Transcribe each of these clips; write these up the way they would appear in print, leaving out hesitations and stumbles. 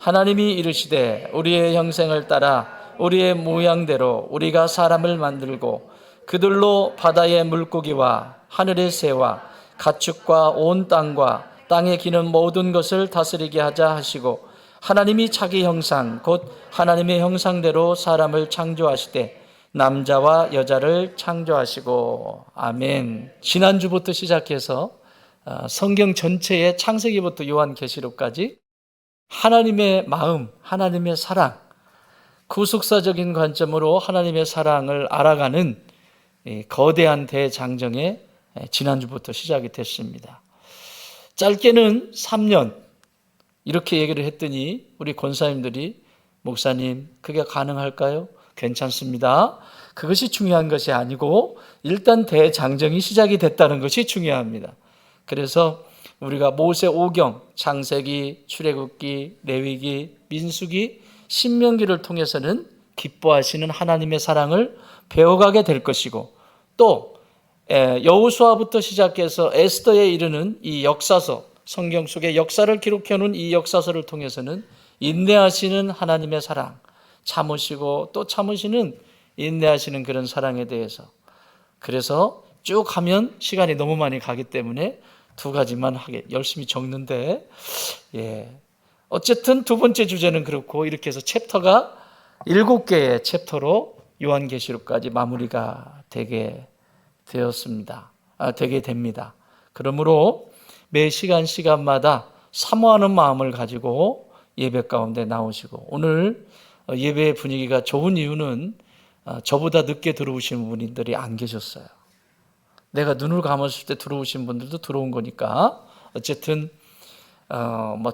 하나님이 이르시되 우리의 형상을 따라 우리의 모양대로 우리가 사람을 만들고 그들로 바다의 물고기와 하늘의 새와 가축과 온 땅과 땅에 기는 모든 것을 다스리게 하자 하시고 하나님이 자기 형상 곧 하나님의 형상대로 사람을 창조하시되 남자와 여자를 창조하시고. 아멘. 지난주부터 시작해서 성경 전체의 창세기부터 요한계시록까지 하나님의 마음, 하나님의 사랑, 구속사적인 관점으로 하나님의 사랑을 알아가는 거대한 대장정에 지난주부터 시작이 됐습니다. 짧게는 3년 이렇게 얘기를 했더니 우리 권사님들이 목사님 그게 가능할까요? 괜찮습니다. 그것이 중요한 것이 아니고 일단 대장정이 시작이 됐다는 것이 중요합니다. 그래서 우리가 모세 오경, 창세기, 출애굽기, 레위기, 민수기, 신명기를 통해서는 기뻐하시는 하나님의 사랑을 배워가게 될 것이고 또 여호수아부터 시작해서 에스더에 이르는 이 역사서, 성경 속의 역사를 기록해 놓은 이 역사서를 통해서는 인내하시는 하나님의 사랑, 참으시고 또 참으시는 인내하시는 그런 사랑에 대해서, 그래서 쭉 하면 시간이 너무 많이 가기 때문에 두 가지만 하게 열심히 적는데, 어쨌든 두 번째 주제는 그렇고 이렇게 해서 챕터가 7개의 챕터로 요한계시록까지 마무리가 되게 됩니다. 그러므로 매 시간마다 사모하는 마음을 가지고 예배 가운데 나오시고, 오늘 예배의 분위기가 좋은 이유는 저보다 늦게 들어오신 분들이 안 계셨어요. 내가 눈을 감았을 때 들어오신 분들도 들어온 거니까 어쨌든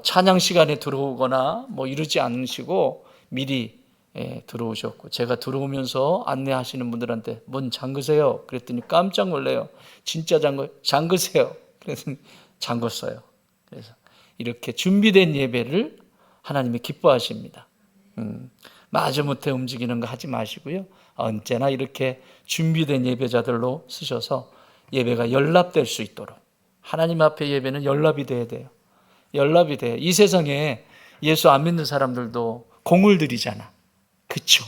찬양 시간에 들어오거나 이러지 않으시고 미리 들어오셨고, 제가 들어오면서 안내하시는 분들한테 문 잠그세요 그랬더니 깜짝 놀래요. 진짜 잠그세요. 그래서 잠궜어요. 그래서 이렇게 준비된 예배를 하나님이 기뻐하십니다. 마지못해 움직이는 거 하지 마시고요. 언제나 이렇게 준비된 예배자들로 쓰셔서 예배가 연락될 수 있도록, 하나님 앞에 예배는 연락이 돼야 돼요. 연락이 돼요. 이 세상에 예수 안 믿는 사람들도 공을 들이잖아. 그렇죠?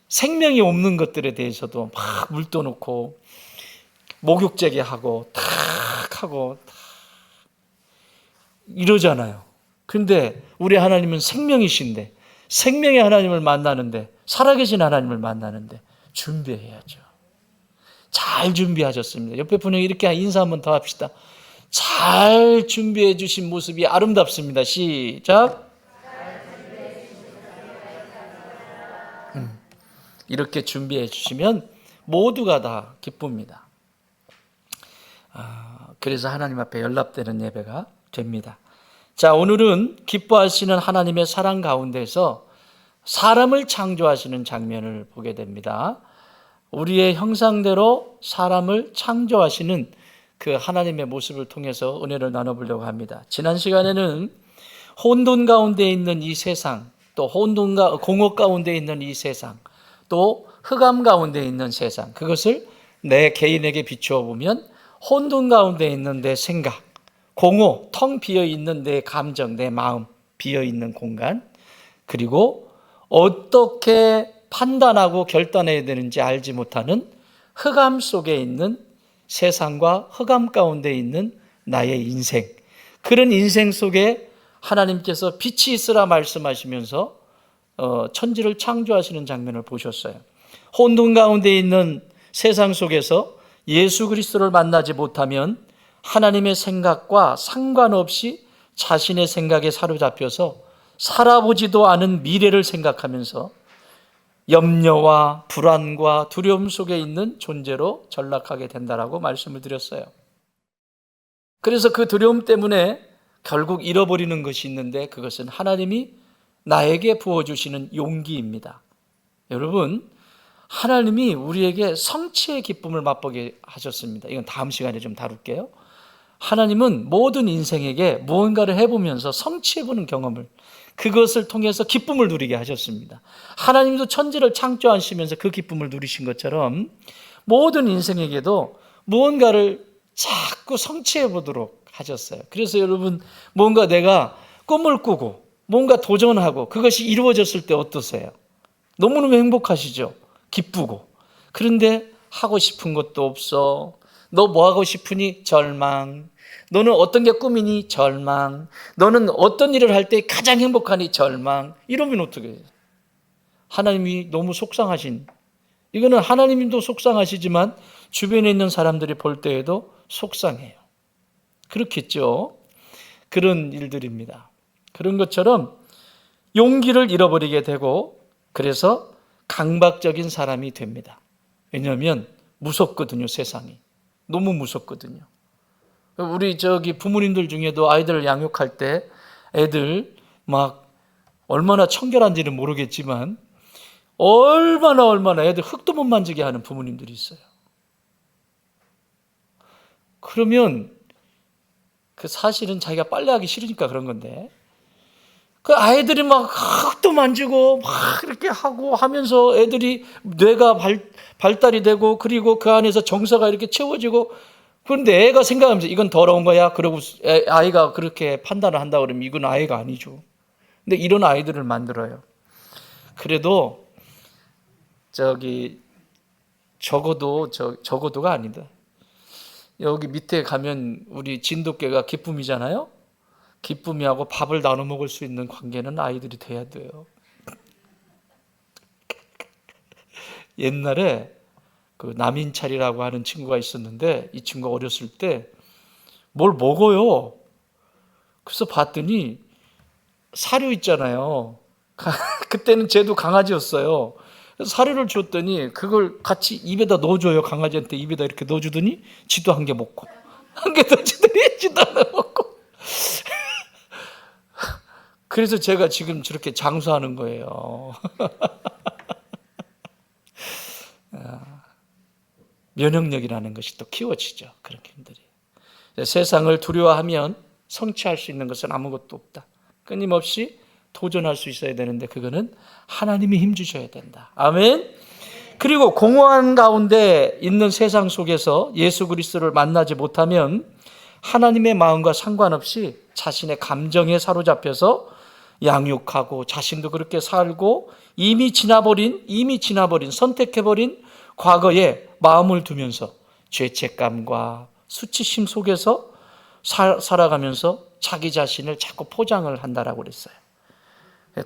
생명이 없는 것들에 대해서도 막 물 떠놓고 목욕제게 하고 탁 이러잖아요. 근데 우리 하나님은 생명이신데, 생명의 하나님을 만나는데, 살아계신 하나님을 만나는데 준비해야죠. 잘 준비하셨습니다. 옆에 분에게 이렇게 인사 한번 더 합시다. 잘 준비해 주신 모습이 아름답습니다. 시작. 이렇게 준비해 주시면 모두가 다 기쁩니다. 그래서 하나님 앞에 연락되는 예배가 됩니다. 자, 오늘은 기뻐하시는 하나님의 사랑 가운데서 사람을 창조하시는 장면을 보게 됩니다. 우리의 형상대로 사람을 창조하시는 그 하나님의 모습을 통해서 은혜를 나눠보려고 합니다. 지난 시간에는 혼돈 가운데 있는 이 세상, 또 공허 가운데 있는 이 세상, 또 흑암 가운데 있는 세상, 그것을 내 개인에게 비추어 보면 혼돈 가운데 있는 내 생각, 공허, 텅 비어있는 내 감정, 내 마음, 비어있는 공간, 그리고 어떻게 판단하고 결단해야 되는지 알지 못하는 흑암 속에 있는 세상과 흑암 가운데 있는 나의 인생, 그런 인생 속에 하나님께서 빛이 있으라 말씀하시면서 천지를 창조하시는 장면을 보셨어요. 혼돈 가운데 있는 세상 속에서 예수 그리스도를 만나지 못하면 하나님의 생각과 상관없이 자신의 생각에 사로잡혀서 살아보지도 않은 미래를 생각하면서 염려와 불안과 두려움 속에 있는 존재로 전락하게 된다라고 말씀을 드렸어요. 그래서 그 두려움 때문에 결국 잃어버리는 것이 있는데, 그것은 하나님이 나에게 부어주시는 용기입니다. 여러분, 하나님이 우리에게 성취의 기쁨을 맛보게 하셨습니다. 이건 다음 시간에 좀 다룰게요. 하나님은 모든 인생에게 무언가를 해보면서 성취해보는 경험을, 그것을 통해서 기쁨을 누리게 하셨습니다. 하나님도 천지를 창조하시면서 그 기쁨을 누리신 것처럼 모든 인생에게도 무언가를 자꾸 성취해보도록 하셨어요. 그래서 여러분, 뭔가 내가 꿈을 꾸고 뭔가 도전하고 그것이 이루어졌을 때 어떠세요? 너무너무 행복하시죠? 기쁘고. 그런데 하고 싶은 것도 없어. 너 뭐 하고 싶으니? 절망. 너는 어떤 게 꿈이니? 절망. 너는 어떤 일을 할 때 가장 행복하니? 절망. 이러면 어떻게 해요? 하나님이 너무 속상하신, 이거는 하나님도 속상하시지만 주변에 있는 사람들이 볼 때에도 속상해요. 그렇겠죠? 그런 일들입니다. 그런 것처럼 용기를 잃어버리게 되고 그래서 강박적인 사람이 됩니다. 왜냐하면 무섭거든요, 세상이. 너무 무섭거든요. 우리 부모님들 중에도 아이들을 양육할 때 애들 막 얼마나 청결한지는 모르겠지만 얼마나 애들 흙도 못 만지게 하는 부모님들이 있어요. 그러면 그 사실은 자기가 빨래하기 싫으니까 그런 건데 그 아이들이 막 흙도 만지고 막 이렇게 하고 하면서 애들이 뇌가 발달이 되고 그리고 그 안에서 정서가 이렇게 채워지고 그런데 애가 생각하면서 이건 더러운 거야. 그러고 아이가 그렇게 판단을 한다 그러면 이건 아이가 아니죠. 근데 이런 아이들을 만들어요. 그래도 적어도가 아니다. 여기 밑에 가면 우리 진돗개가 기쁨이잖아요. 기쁨이하고 밥을 나눠 먹을 수 있는 관계는 아이들이 돼야 돼요. 옛날에 그 남인찰이라고 하는 친구가 있었는데 이 친구가 어렸을 때 뭘 먹어요. 그래서 봤더니 사료 있잖아요. 그때는 쟤도 강아지였어요. 사료를 줬더니 그걸 같이 입에다 넣어줘요. 강아지한테 입에다 이렇게 넣어주더니 지도 한 개 먹고 한 개 더 주더니 지도 하나 먹고 그래서 제가 지금 저렇게 장수하는 거예요. 면역력이라는 것이 또 키워지죠. 그런 분들이. 세상을 두려워하면 성취할 수 있는 것은 아무것도 없다. 끊임없이 도전할 수 있어야 되는데 그거는 하나님이 힘주셔야 된다. 아멘. 그리고 공허한 가운데 있는 세상 속에서 예수 그리스도를 만나지 못하면 하나님의 마음과 상관없이 자신의 감정에 사로잡혀서 양육하고 자신도 그렇게 살고 이미 지나버린 선택해버린 과거에 마음을 두면서 죄책감과 수치심 속에서 살아가면서 자기 자신을 자꾸 포장을 한다라고 그랬어요.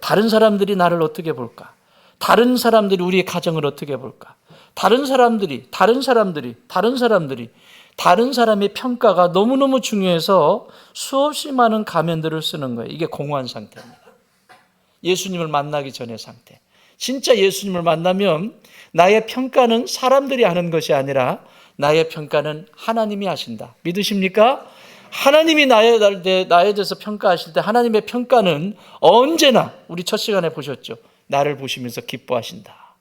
다른 사람들이 나를 어떻게 볼까? 다른 사람들이 우리의 가정을 어떻게 볼까? 다른 사람의 평가가 너무너무 중요해서 수없이 많은 가면들을 쓰는 거예요. 이게 공허한 상태입니다. 예수님을 만나기 전의 상태. 진짜 예수님을 만나면 나의 평가는 사람들이 하는 것이 아니라 나의 평가는 하나님이 하신다. 믿으십니까? 하나님이 나에 대해서 평가하실 때 하나님의 평가는 언제나 우리 첫 시간에 보셨죠. 나를 보시면서 기뻐하신다.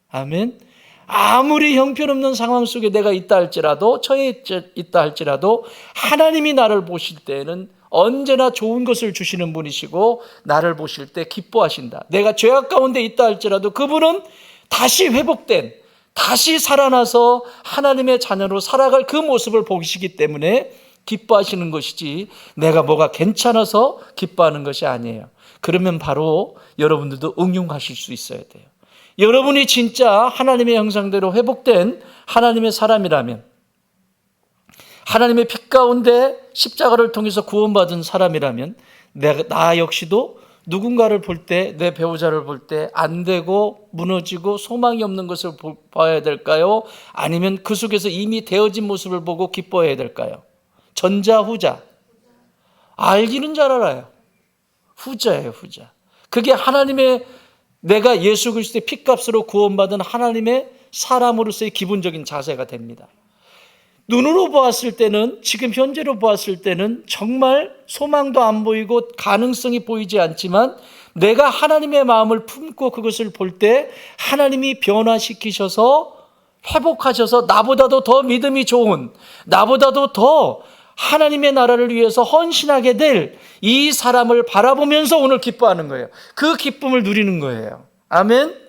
아멘. 아무리 형편없는 상황 속에 내가 있다 할지라도 처해 있다 할지라도 하나님이 나를 보실 때는 언제나 좋은 것을 주시는 분이시고 나를 보실 때 기뻐하신다. 내가 죄악 가운데 있다 할지라도 그분은 다시 회복된, 다시 살아나서 하나님의 자녀로 살아갈 그 모습을 보시기 때문에 기뻐하시는 것이지 내가 뭐가 괜찮아서 기뻐하는 것이 아니에요. 그러면 바로 여러분들도 응용하실 수 있어야 돼요. 여러분이 진짜 하나님의 형상대로 회복된 하나님의 사람이라면, 하나님의 빛 가운데 십자가를 통해서 구원받은 사람이라면 나 역시도 누군가를 볼 때, 내 배우자를 볼 때 안 되고 무너지고 소망이 없는 것을 봐야 될까요? 아니면 그 속에서 이미 되어진 모습을 보고 기뻐해야 될까요? 전자, 후자. 알기는 잘 알아요. 후자예요, 후자. 그게 하나님의, 내가 예수 그리스도의 피값으로 구원받은 하나님의 사람으로서의 기본적인 자세가 됩니다. 눈으로 보았을 때는, 지금 현재로 보았을 때는 정말 소망도 안 보이고 가능성이 보이지 않지만 내가 하나님의 마음을 품고 그것을 볼 때 하나님이 변화시키셔서 회복하셔서 나보다도 더 믿음이 좋은, 나보다도 더 하나님의 나라를 위해서 헌신하게 될 이 사람을 바라보면서 오늘 기뻐하는 거예요. 그 기쁨을 누리는 거예요. 아멘.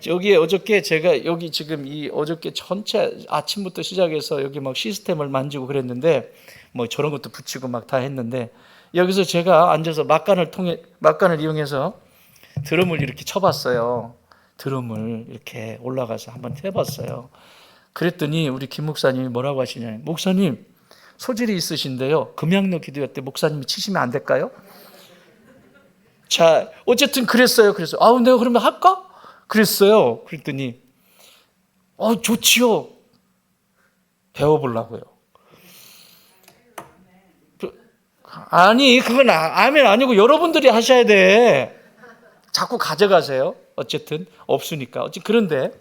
여기 어저께 제가 여기 지금 어저께 전체 아침부터 시작해서 여기 막 시스템을 만지고 그랬는데 뭐 저런 것도 붙이고 막 다 했는데 여기서 제가 앉아서 막간을 이용해서 드럼을 이렇게 쳐봤어요. 드럼을 이렇게 올라가서 한번 해봤어요. 그랬더니 우리 김 목사님이 뭐라고 하시냐면, 목사님 소질이 있으신데요, 금양로 기도회 때 목사님이 치시면 안 될까요? 자, 어쨌든 그랬어요. 그래서 내가 그러면 할까? 그랬어요. 그랬더니 좋지요. 배워보려고요. 아니, 그건 아멘 아니고 여러분들이 하셔야 돼. 자꾸 가져가세요. 어쨌든 없으니까. 그런데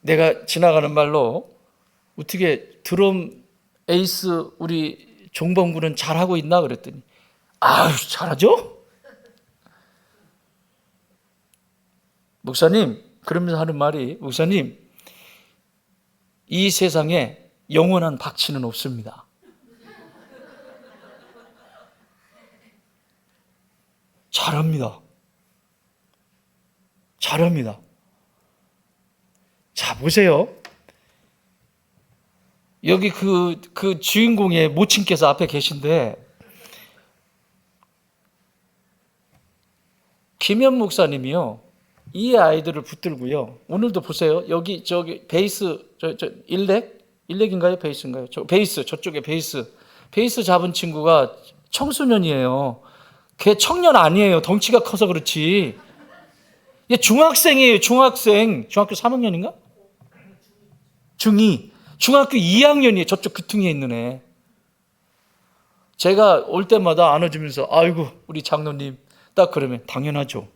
내가 지나가는 말로 어떻게 드럼 에이스 우리 종범군은 잘하고 있나 그랬더니 잘하죠? 목사님, 그러면서 하는 말이, 목사님, 이 세상에 영원한 박치는 없습니다. 잘합니다. 잘합니다. 자, 보세요. 여기 그 주인공의 모친께서 앞에 계신데, 김현 목사님이요, 이 아이들을 붙들고요, 오늘도 보세요. 여기 저기 베이스 일렉인가요? 베이스인가요? 베이스, 저쪽에 베이스 잡은 친구가 청소년이에요. 걔 청년 아니에요. 덩치가 커서 그렇지. 얘 중학생이에요. 중학생. 중학교 3학년인가? 중2. 중학교 2학년이에요. 저쪽 귀퉁이에 있는 애. 제가 올 때마다 안아주면서, 아이고 우리 장로님, 딱 그러면 당연하죠.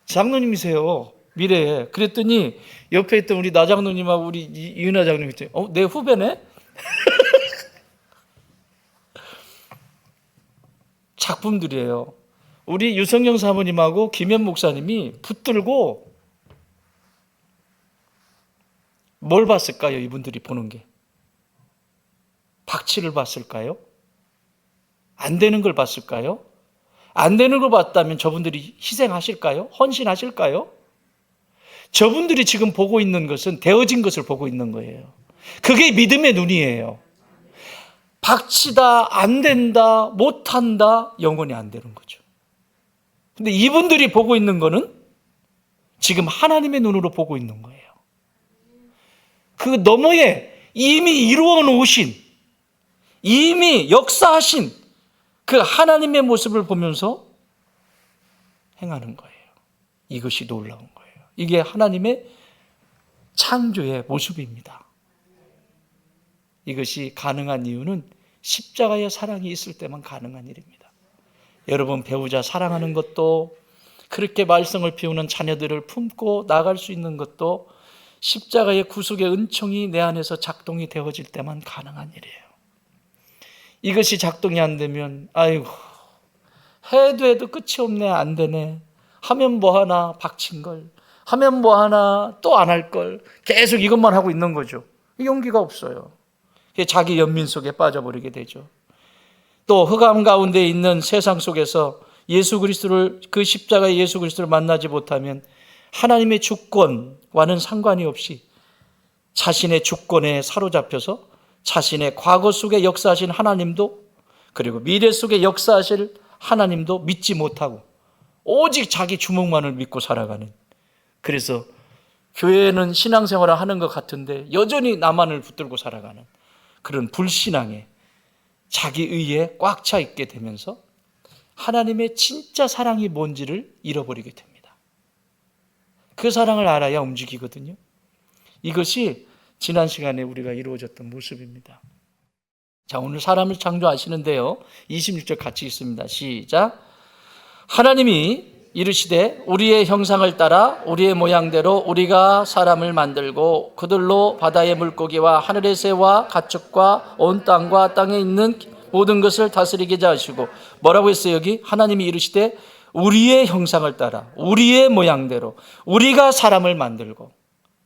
장로님이세요, 미래에. 그랬더니 옆에 있던 우리 나 장로님하고 우리 이은하 장로님이 내 후배네? 작품들이에요. 우리 유성영 사모님하고 김현 목사님이 붙들고 뭘 봤을까요? 이분들이 보는 게 박치를 봤을까요? 안 되는 걸 봤을까요? 안 되는 걸 봤다면 저분들이 희생하실까요? 헌신하실까요? 저분들이 지금 보고 있는 것은 되어진 것을 보고 있는 거예요. 그게 믿음의 눈이에요. 박치다, 안 된다, 못한다, 영원히 안 되는 거죠. 근데 이분들이 보고 있는 거는 지금 하나님의 눈으로 보고 있는 거예요. 그 너머에 이미 이루어 놓으신, 이미 역사하신 그 하나님의 모습을 보면서 행하는 거예요. 이것이 놀라운 거예요. 이게 하나님의 창조의 모습입니다. 이것이 가능한 이유는 십자가의 사랑이 있을 때만 가능한 일입니다. 여러분, 배우자 사랑하는 것도, 그렇게 말썽을 피우는 자녀들을 품고 나갈 수 있는 것도 십자가의 구속의 은총이 내 안에서 작동이 되어질 때만 가능한 일이에요. 이것이 작동이 안 되면 아이고, 해도 끝이 없네, 안 되네, 하면 뭐하나 박친 걸, 하면 뭐하나 또 안 할 걸, 계속 이것만 하고 있는 거죠. 용기가 없어요. 자기 연민 속에 빠져버리게 되죠. 또 흑암 가운데 있는 세상 속에서 예수 그리스도를, 그 십자가의 예수 그리스도를 만나지 못하면 하나님의 주권과는 상관이 없이 자신의 주권에 사로잡혀서 자신의 과거 속에 역사하신 하나님도, 그리고 미래 속에 역사하실 하나님도 믿지 못하고 오직 자기 주먹만을 믿고 살아가는, 그래서 교회는 신앙생활을 하는 것 같은데 여전히 나만을 붙들고 살아가는 그런 불신앙에, 자기 의에 꽉 차 있게 되면서 하나님의 진짜 사랑이 뭔지를 잃어버리게 됩니다. 그 사랑을 알아야 움직이거든요. 이것이 지난 시간에 우리가 이루어졌던 모습입니다. 자, 오늘 사람을 창조하시는데요, 26절 같이 읽습니다. 시작. 하나님이 이르시되 우리의 형상을 따라 우리의 모양대로 우리가 사람을 만들고 그들로 바다의 물고기와 하늘의 새와 가축과 온 땅과 땅에 있는 모든 것을 다스리게 하시고, 뭐라고 했어요? 여기 하나님이 이르시되 우리의 형상을 따라 우리의 모양대로 우리가 사람을 만들고.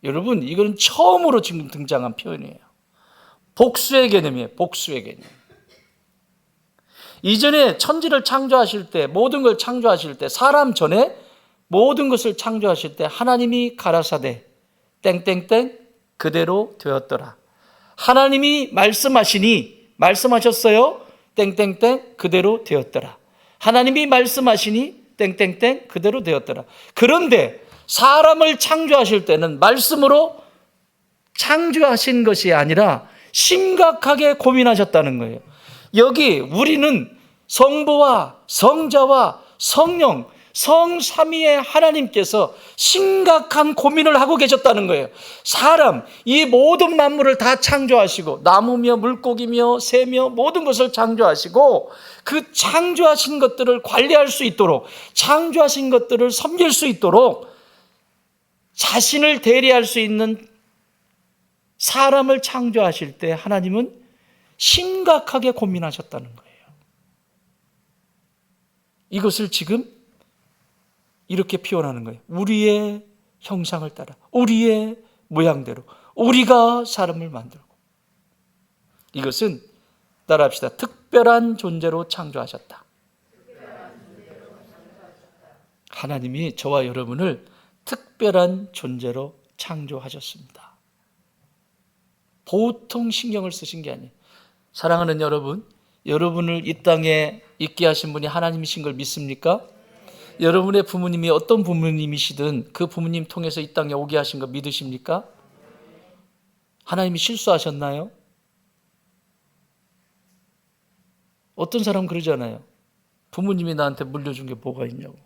여러분, 이건 처음으로 지금 등장한 표현이에요. 복수의 개념이에요. 복수의 개념. 이전에 천지를 창조하실 때, 모든 걸 창조하실 때, 사람 전에 모든 것을 창조하실 때 하나님이 가라사대 땡땡땡 그대로 되었더라. 하나님이 말씀하셨어요. 땡땡땡 그대로 되었더라. 하나님이 말씀하시니 땡땡땡 그대로 되었더라. 그런데 사람을 창조하실 때는 말씀으로 창조하신 것이 아니라 심각하게 고민하셨다는 거예요. 여기 우리는 성부와 성자와 성령, 성삼위의 하나님께서 심각한 고민을 하고 계셨다는 거예요. 사람, 이 모든 만물을 다 창조하시고 나무며 물고기며 새며 모든 것을 창조하시고 그 창조하신 것들을 관리할 수 있도록, 창조하신 것들을 섬길 수 있도록 자신을 대리할 수 있는 사람을 창조하실 때 하나님은 심각하게 고민하셨다는 거예요. 이것을 지금 이렇게 표현하는 거예요. 우리의 형상을 따라, 우리의 모양대로 우리가 사람을 만들고. 이것은 따라합시다. 특별한 존재로 창조하셨다. 하나님이 저와 여러분을 특별한 존재로 창조하셨습니다. 보통 신경을 쓰신 게 아니에요. 사랑하는 여러분, 여러분을 이 땅에 있게 하신 분이 하나님이신 걸 믿습니까? 여러분의 부모님이 어떤 부모님이시든 그 부모님 통해서 이 땅에 오게 하신 거 믿으십니까? 하나님이 실수하셨나요? 어떤 사람은 그러잖아요. 부모님이 나한테 물려준 게 뭐가 있냐고.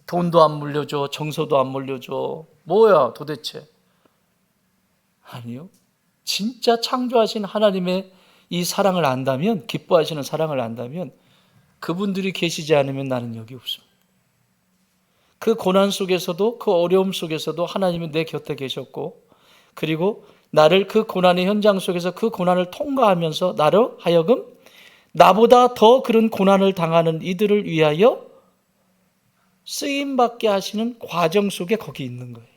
돈도 안 물려줘, 정서도 안 물려줘. 뭐야 도대체? 아니요. 진짜 창조하신 하나님의 이 사랑을 안다면, 기뻐하시는 사랑을 안다면 그분들이 계시지 않으면 나는 여기 없습니다. 그 고난 속에서도, 그 어려움 속에서도 하나님은 내 곁에 계셨고, 그리고 나를 그 고난의 현장 속에서 그 고난을 통과하면서 나로 하여금 나보다 더 그런 고난을 당하는 이들을 위하여 쓰임받게 하시는 과정 속에 거기 있는 거예요.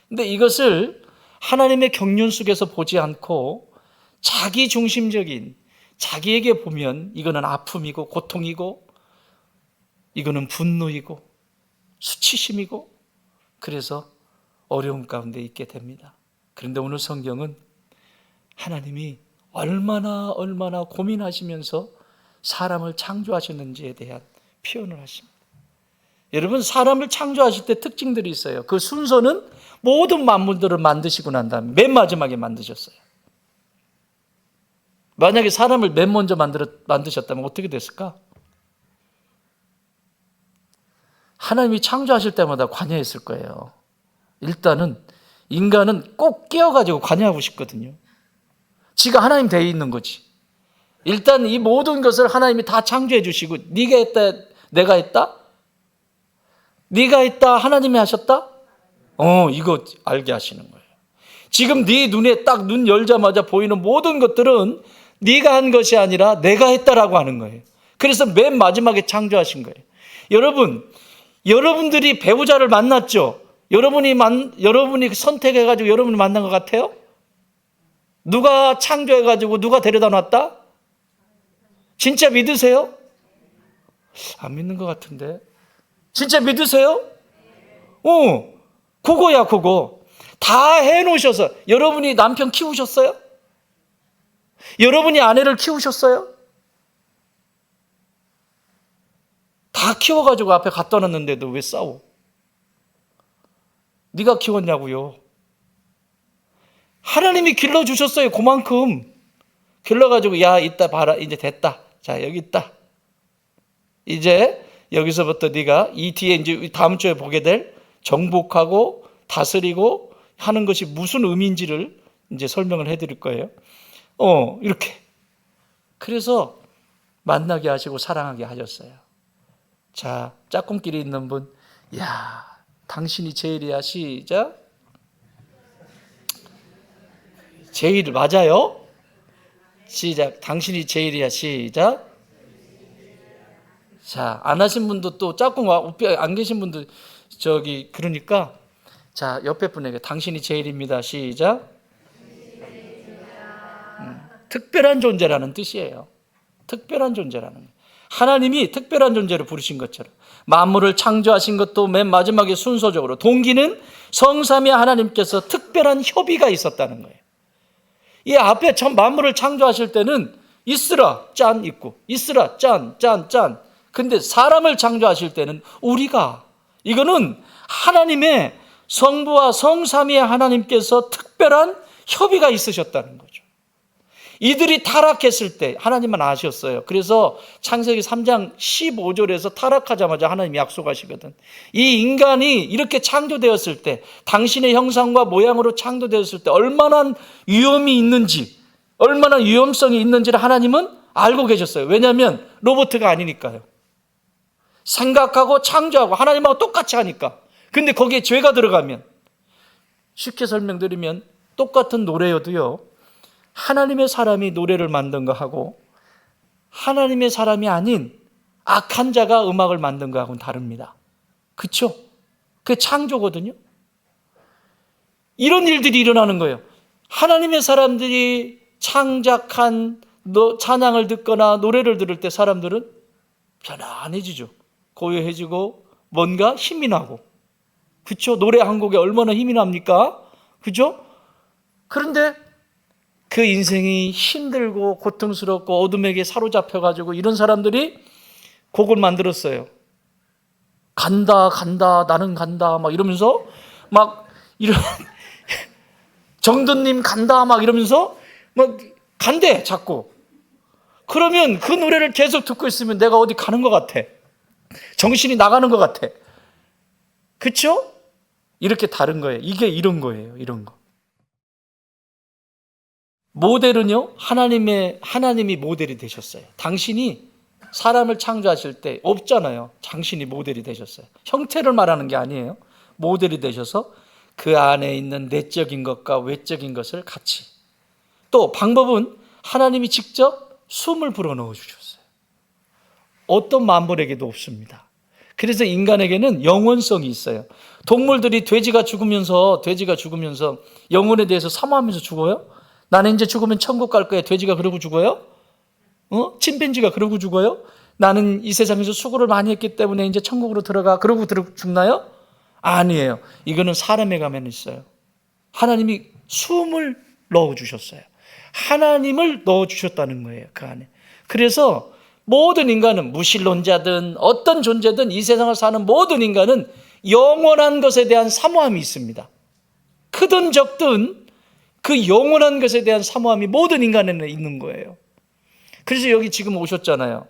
근데 이것을 하나님의 경륜 속에서 보지 않고 자기 중심적인, 자기에게 보면 이거는 아픔이고 고통이고 이거는 분노이고 수치심이고, 그래서 어려움 가운데 있게 됩니다. 그런데 오늘 성경은 하나님이 얼마나 고민하시면서 사람을 창조하셨는지에 대한 표현을 하십니다. 여러분, 사람을 창조하실 때 특징들이 있어요. 그 순서는 모든 만물들을 만드시고 난 다음에 맨 마지막에 만드셨어요. 만약에 사람을 맨 먼저 만드셨다면 어떻게 됐을까? 하나님이 창조하실 때마다 관여했을 거예요. 일단은 인간은 꼭 끼어가지고 관여하고 싶거든요. 지가 하나님 되어 있는 거지. 일단 이 모든 것을 하나님이 다 창조해 주시고, 네가 했다, 내가 했다? 네가 했다, 하나님이 하셨다? 이거 알게 하시는 거예요. 지금 네 눈에 딱 눈 열자마자 보이는 모든 것들은 네가 한 것이 아니라 내가 했다라고 하는 거예요. 그래서 맨 마지막에 창조하신 거예요. 여러분들이 배우자를 만났죠? 여러분이 선택해가지고 여러분을 만난 것 같아요? 누가 창조해가지고 누가 데려다 놨다? 진짜 믿으세요? 안 믿는 것 같은데. 진짜 믿으세요? 그거야, 그거. 다 해놓으셔서. 여러분이 남편 키우셨어요? 여러분이 아내를 키우셨어요? 다 키워가지고 앞에 갖다 놨는데도 왜 싸워? 네가 키웠냐고요? 하나님이 길러주셨어요. 그만큼 길러가지고, 야, 이따 봐라, 이제 됐다. 자, 여기 있다. 이제 여기서부터 네가 이 뒤에 이제 다음 주에 보게 될 정복하고 다스리고 하는 것이 무슨 의미인지를 이제 설명을 해드릴 거예요. 이렇게. 그래서 만나게 하시고 사랑하게 하셨어요. 자, 짝꿍끼리 있는 분, 야, 당신이 제일이야. 시작. 제일 맞아요? 시작. 당신이 제일이야. 시작. 자, 안 하신 분도 또 짝꿍 안 계신 분도 그러니까 자, 옆에 분에게 당신이 제일입니다. 시작. 특별한 존재라는 뜻이에요. 특별한 존재라는 거예요. 하나님이 특별한 존재로 부르신 것처럼 만물을 창조하신 것도 맨 마지막에 순서적으로 동기는 성삼위 하나님께서 특별한 협의가 있었다는 거예요. 이 앞에 전 만물을 창조하실 때는 있으라 짠 있고 있으라 짠. 근데 사람을 창조하실 때는 우리가, 이거는 하나님의 성부와 성삼위의 하나님께서 특별한 협의가 있으셨다는 거죠. 이들이 타락했을 때 하나님은 아셨어요. 그래서 창세기 3장 15절에서 타락하자마자 하나님이 약속하시거든. 이 인간이 이렇게 창조되었을 때, 당신의 형상과 모양으로 창조되었을 때 얼마나 위험이 있는지, 얼마나 위험성이 있는지를 하나님은 알고 계셨어요. 왜냐하면 로봇가 아니니까요. 생각하고 창조하고 하나님하고 똑같이 하니까. 근데 거기에 죄가 들어가면, 쉽게 설명드리면 똑같은 노래여도요, 하나님의 사람이 노래를 만든 거하고 하나님의 사람이 아닌 악한 자가 음악을 만든 거하고는 다릅니다. 그렇죠? 그게 창조거든요. 이런 일들이 일어나는 거예요. 하나님의 사람들이 창작한 찬양을 듣거나 노래를 들을 때 사람들은 편안해지죠. 고요해지고 뭔가 힘이 나고. 그렇죠? 노래 한 곡에 얼마나 힘이 납니까? 그렇죠? 그런데 그 인생이 힘들고 고통스럽고 어둠에게 사로잡혀가지고 이런 사람들이 곡을 만들었어요. 간다 나는 간다 막 이러면서 막 이런 정든님 간다 막 이러면서 막 간대 자꾸. 그러면 그 노래를 계속 듣고 있으면 내가 어디 가는 것 같아. 정신이 나가는 것 같아. 그렇죠? 이렇게 다른 거예요. 이게 이런 거예요. 이런 거. 모델은요, 하나님이 모델이 되셨어요. 당신이 사람을 창조하실 때 없잖아요. 당신이 모델이 되셨어요. 형태를 말하는 게 아니에요. 모델이 되셔서 그 안에 있는 내적인 것과 외적인 것을 같이. 또 방법은 하나님이 직접 숨을 불어넣어 주셨어요. 어떤 만물에게도 없습니다. 그래서 인간에게는 영원성이 있어요. 동물들이 돼지가 죽으면서 영혼에 대해서 사모하면서 죽어요? 나는 이제 죽으면 천국 갈 거야. 돼지가 그러고 죽어요? 침팬지가 그러고 죽어요? 나는 이 세상에서 수고를 많이 했기 때문에 이제 천국으로 들어가. 그러고 죽나요? 아니에요. 이거는 사람에 가면 있어요. 하나님이 숨을 넣어주셨어요. 하나님을 넣어주셨다는 거예요. 그 안에. 그래서 모든 인간은 무신론자든 어떤 존재든 이 세상을 사는 모든 인간은 영원한 것에 대한 사모함이 있습니다. 크든 적든 그 영원한 것에 대한 사모함이 모든 인간에는 있는 거예요. 그래서 여기 지금 오셨잖아요.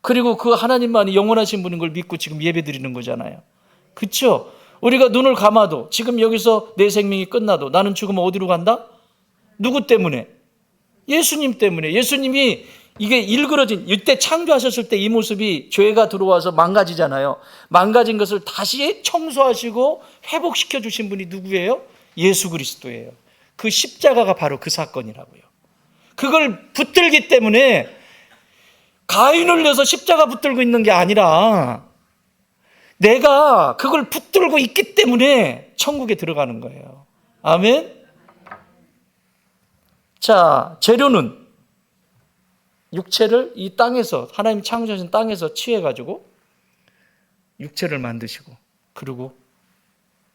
그리고 그 하나님만이 영원하신 분인 걸 믿고 지금 예배 드리는 거잖아요. 그렇죠? 우리가 눈을 감아도 지금 여기서 내 생명이 끝나도 나는 죽으면 어디로 간다? 누구 때문에? 예수님 때문에. 예수님이 이게 일그러진, 이때 창조하셨을 때 이 모습이 죄가 들어와서 망가지잖아요. 망가진 것을 다시 청소하시고 회복시켜 주신 분이 누구예요? 예수 그리스도예요. 그 십자가가 바로 그 사건이라고요. 그걸 붙들기 때문에 가인을 내서 십자가 붙들고 있는 게 아니라 내가 그걸 붙들고 있기 때문에 천국에 들어가는 거예요. 아멘. 자, 재료는 육체를 이 땅에서, 하나님이 창조하신 땅에서 취해가지고 육체를 만드시고, 그리고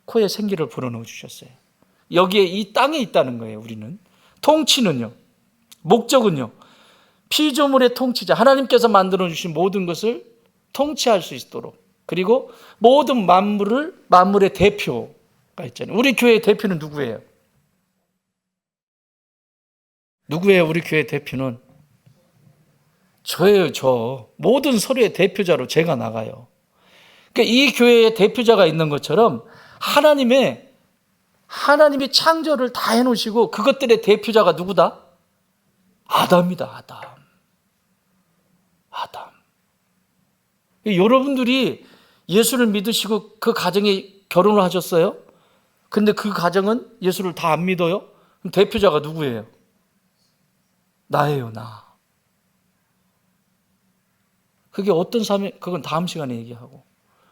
코에 생기를 불어넣어 주셨어요. 여기에 이 땅에 있다는 거예요. 우리는. 통치는요, 목적은요, 피조물의 통치자 하나님께서 만들어 주신 모든 것을 통치할 수 있도록, 그리고 모든 만물의 대표가 있잖아요. 우리 교회의 대표는 누구예요? 누구예요? 우리 교회 대표는 저예요. 저 모든 서류의 대표자로 제가 나가요. 그러니까 이 교회에 대표자가 있는 것처럼 하나님이 창조를 다 해놓으시고 그것들의 대표자가 누구다? 아담이다. 아담. 여러분들이 예수를 믿으시고 그 가정에 결혼을 하셨어요? 근데 그 가정은 예수를 다 안 믿어요? 그럼 대표자가 누구예요? 나예요, 나. 그게 어떤 삶이, 그건 다음 시간에 얘기하고.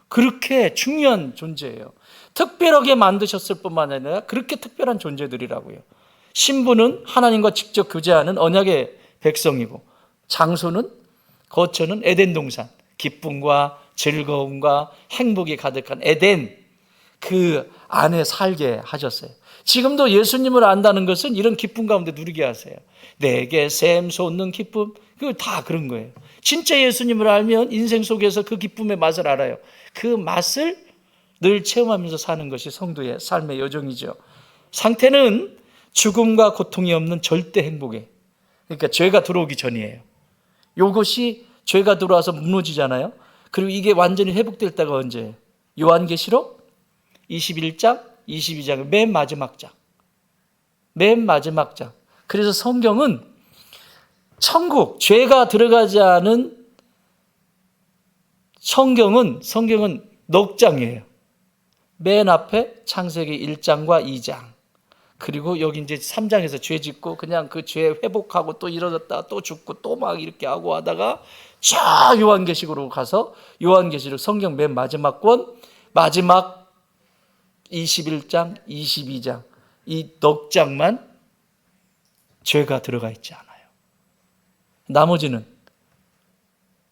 그렇게 중요한 존재예요. 특별하게 만드셨을 뿐만 아니라 그렇게 특별한 존재들이라고요. 신부는 하나님과 직접 교제하는 언약의 백성이고, 장소는 거처는 에덴 동산, 기쁨과 즐거움과 행복이 가득한 에덴, 그 안에 살게 하셨어요. 지금도 예수님을 안다는 것은 이런 기쁨 가운데 누리게 하세요. 내게 샘솟는 기쁨, 그거 다 그런 거예요. 진짜 예수님을 알면 인생 속에서 그 기쁨의 맛을 알아요. 그 맛을 늘 체험하면서 사는 것이 성도의 삶의 여정이죠. 상태는 죽음과 고통이 없는 절대 행복에, 그러니까 죄가 들어오기 전이에요. 이것이 죄가 들어와서 무너지잖아요. 그리고 이게 완전히 회복될 때가 언제예요? 요한계시록 21장, 22장, 맨 마지막 장. 맨 마지막 장. 그래서 성경은 천국, 죄가 들어가지 않은 성경은 넉 장이에요. 맨 앞에 창세기 1장과 2장. 그리고 여기 이제 3장에서 죄 짓고 그냥 그 죄 회복하고 또 일어났다가 또 죽고 또 막 이렇게 하고 하다가 쫙 요한계시록으로 가서 요한계시록 성경 맨 마지막 권, 마지막 21장, 22장 이 넉 장만 죄가 들어가 있지 않아요. 나머지는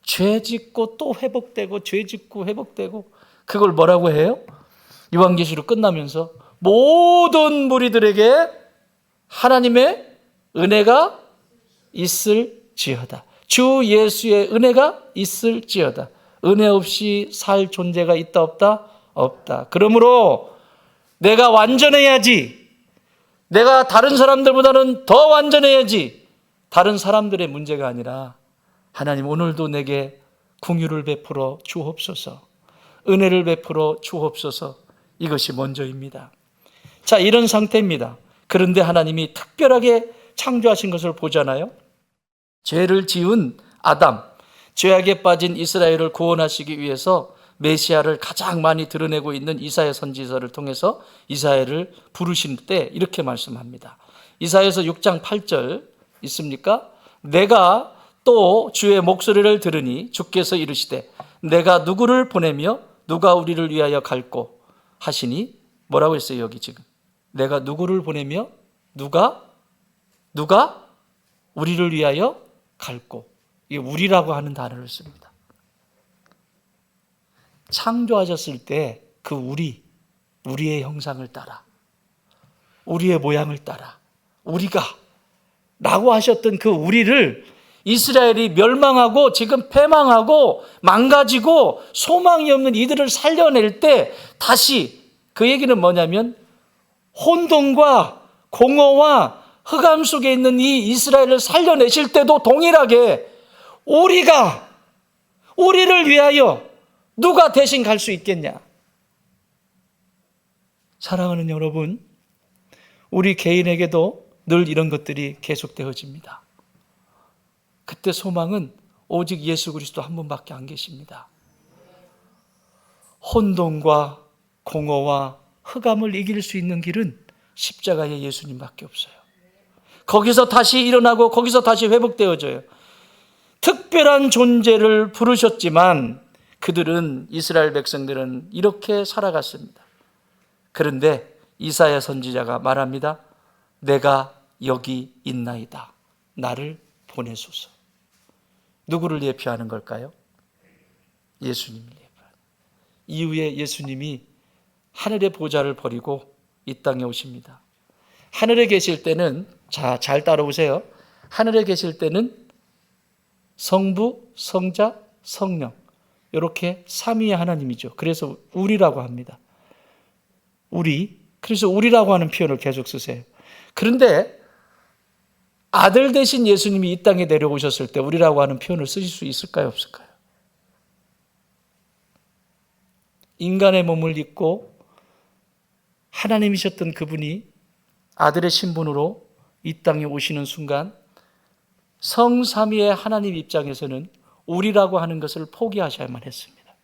죄 짓고 또 회복되고 죄 짓고 회복되고, 그걸 뭐라고 해요? 요한계시록 끝나면서 모든 무리들에게 하나님의 은혜가 있을지어다. 주 예수의 은혜가 있을지어다. 은혜 없이 살 존재가 있다 없다? 없다. 그러므로 내가 완전해야지. 내가 다른 사람들보다는 더 완전해야지. 다른 사람들의 문제가 아니라 하나님 오늘도 내게 긍휼을 베풀어 주옵소서. 은혜를 베풀어 주옵소서. 이것이 먼저입니다. 자, 이런 상태입니다. 그런데 하나님이 특별하게 창조하신 것을 보잖아요. 죄를 지은 아담, 죄악에 빠진 이스라엘을 구원하시기 위해서 메시아를 가장 많이 드러내고 있는 이사야 선지서를 통해서 이사야를 부르신 때 이렇게 말씀합니다. 이사야서 6장 8절 있습니까? 내가 또 주의 목소리를 들으니 주께서 이르시되 내가 누구를 보내며 누가 우리를 위하여 갈꼬 하시니, 뭐라고 했어요? 여기 지금 내가 누구를 보내며 누가 우리를 위하여 갈꼬. 이게 우리라고 하는 단어를 씁니다. 창조하셨을 때 그 우리의 형상을 따라, 우리의 모양을 따라, 우리가 라고 하셨던 그 우리를 이스라엘이 멸망하고 지금 패망하고 망가지고 소망이 없는 이들을 살려낼 때 다시, 그 얘기는 뭐냐면 혼돈과 공허와 흑암 속에 있는 이 이스라엘을 살려내실 때도 동일하게 우리를 위하여 누가 대신 갈 수 있겠냐? 사랑하는 여러분, 우리 개인에게도 늘 이런 것들이 계속되어집니다. 그때 소망은 오직 예수 그리스도 한 분밖에 안 계십니다. 혼돈과 공허와 흑암을 이길 수 있는 길은 십자가의 예수님밖에 없어요. 거기서 다시 일어나고 거기서 다시 회복되어져요. 특별한 존재를 부르셨지만 그들은, 이스라엘 백성들은 이렇게 살아갔습니다. 그런데 이사야 선지자가 말합니다. 내가 여기 있나이다. 나를 보내소서. 누구를 예표하는 걸까요? 예수님을 예표하는. 이후에 예수님이 하늘의 보좌를 버리고 이 땅에 오십니다. 하늘에 계실 때는, 자, 잘 따라오세요. 하늘에 계실 때는 성부, 성자, 성령, 이렇게 삼위의 하나님이죠. 그래서 우리라고 합니다. 그래서 우리라고 하는 표현을 계속 쓰세요. 그런데 아들 대신 예수님이 이 땅에 내려오셨을 때 우리라고 하는 표현을 쓰실 수 있을까요, 없을까요? 인간의 몸을 입고 하나님이셨던 그분이 아들의 신분으로 이 땅에 오시는 순간 성삼위의 하나님 입장에서는 우리라고 하는 것을 포기하셔야만 했습니다.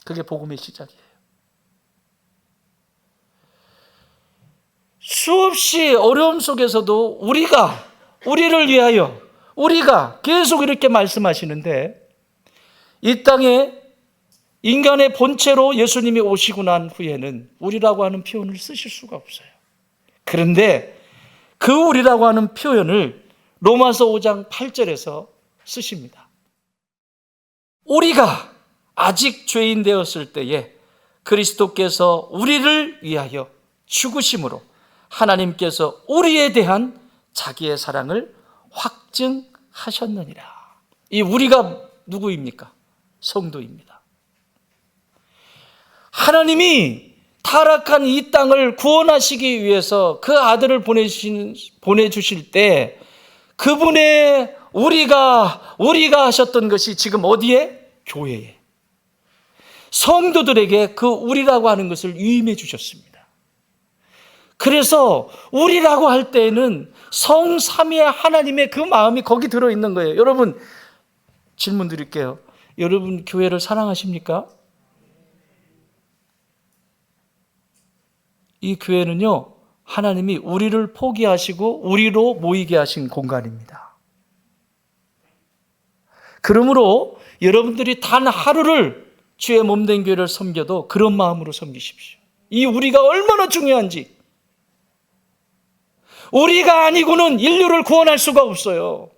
그게 복음의 시작이에요. 수없이 어려움 속에서도 우리를 위하여, 우리가 계속 이렇게 말씀하시는데, 이 땅에 인간의 본체로 예수님이 오시고 난 후에는 우리라고 하는 표현을 쓰실 수가 없어요. 그런데 그 우리라고 하는 표현을 로마서 5장 8절에서 쓰십니다. 우리가 아직 죄인 되었을 때에 그리스도께서 우리를 위하여 죽으심으로 하나님께서 우리에 대한 자기의 사랑을 확증하셨느니라. 이 우리가 누구입니까? 성도입니다. 하나님이 타락한 이 땅을 구원하시기 위해서 그 아들을 보내주실 때 그분의 우리가 하셨던 것이 지금 어디에? 교회에. 성도들에게 그 우리라고 하는 것을 위임해 주셨습니다. 그래서 우리라고 할 때에는 성삼위의 하나님의 그 마음이 거기 들어있는 거예요. 여러분, 질문 드릴게요. 여러분 교회를 사랑하십니까? 이 교회는요, 하나님이 우리를 포기하시고 우리로 모이게 하신 공간입니다. 그러므로 여러분들이 단 하루를 주의 몸된 교회를 섬겨도 그런 마음으로 섬기십시오. 이 우리가 얼마나 중요한지. 우리가 아니고는 인류를 구원할 수가 없어요.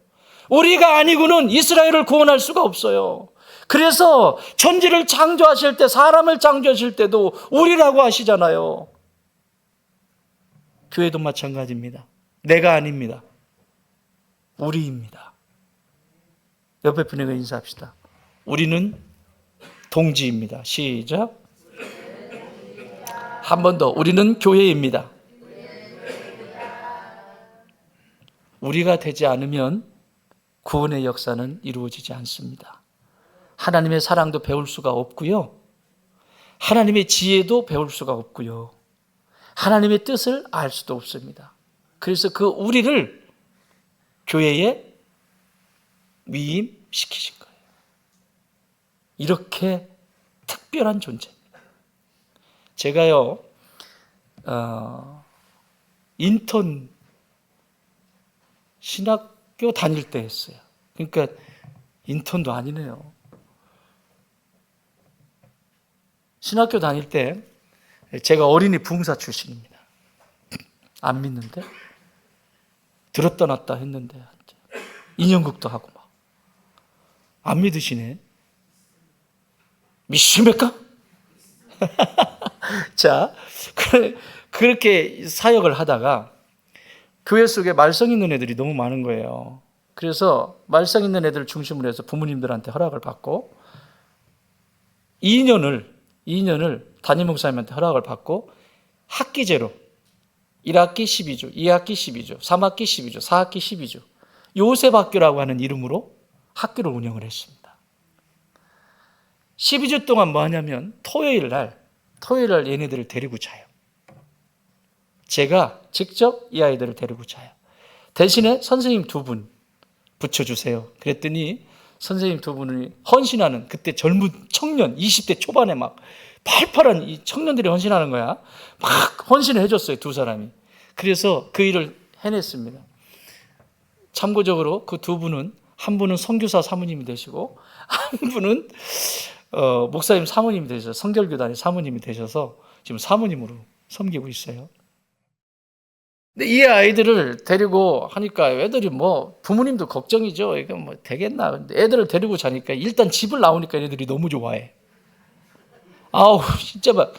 우리가 아니고는 이스라엘을 구원할 수가 없어요. 그래서 천지를 창조하실 때, 사람을 창조하실 때도 우리라고 하시잖아요. 교회도 마찬가지입니다. 내가 아닙니다. 우리입니다. 옆에 분에게 인사합시다. 우리는 동지입니다. 시작. 한 번 더. 우리는 교회입니다. 우리가 되지 않으면 구원의 역사는 이루어지지 않습니다. 하나님의 사랑도 배울 수가 없고요. 하나님의 지혜도 배울 수가 없고요. 하나님의 뜻을 알 수도 없습니다. 그래서 그 우리를 교회에 위임시키신 거예요. 이렇게 특별한 존재입니다. 제가요, 인턴 신학교 다닐 때 했어요. 그러니까 인턴도 아니네요. 신학교 다닐 때 제가 어린이 부흥사 출신입니다. 안 믿는데? 들었다 놨다 했는데 인형극도 하고 막. 안 믿으시네? 믿습니까? 자, 그렇게 사역을 하다가 교회 속에 말썽 있는 애들이 너무 많은 거예요. 그래서 말썽 있는 애들을 중심으로 해서 부모님들한테 허락을 받고 2년을 담임 목사님한테 허락을 받고 학기제로 1학기 12주, 2학기 12주, 3학기 12주, 4학기 12주 요셉학교라고 하는 이름으로 학교를 운영을 했습니다. 12주 동안 뭐 하냐면 토요일 날 얘네들을 데리고 자요. 제가 직접 이 아이들을 데리고 자요. 대신에 선생님 2분 붙여주세요. 그랬더니 선생님 2분이 헌신하는, 그때 젊은 청년 20대 초반에 막 팔팔한 이 청년들이 헌신하는 거야. 막 헌신을 해줬어요, 2사람이. 그래서 그 일을 해냈습니다. 참고적으로 그 2분은, 한 분은 선교사 사모님이 되시고 한 분은 목사님 사모님이 되셔서, 성결교단의 사모님이 되셔서 지금 사모님으로 섬기고 있어요. 근데 이 아이들을 데리고 하니까 애들이 뭐 부모님도 걱정이죠. 이거 뭐 되겠나. 근데 애들을 데리고 자니까 일단 집을 나오니까 애들이 너무 좋아해. 아우 진짜 막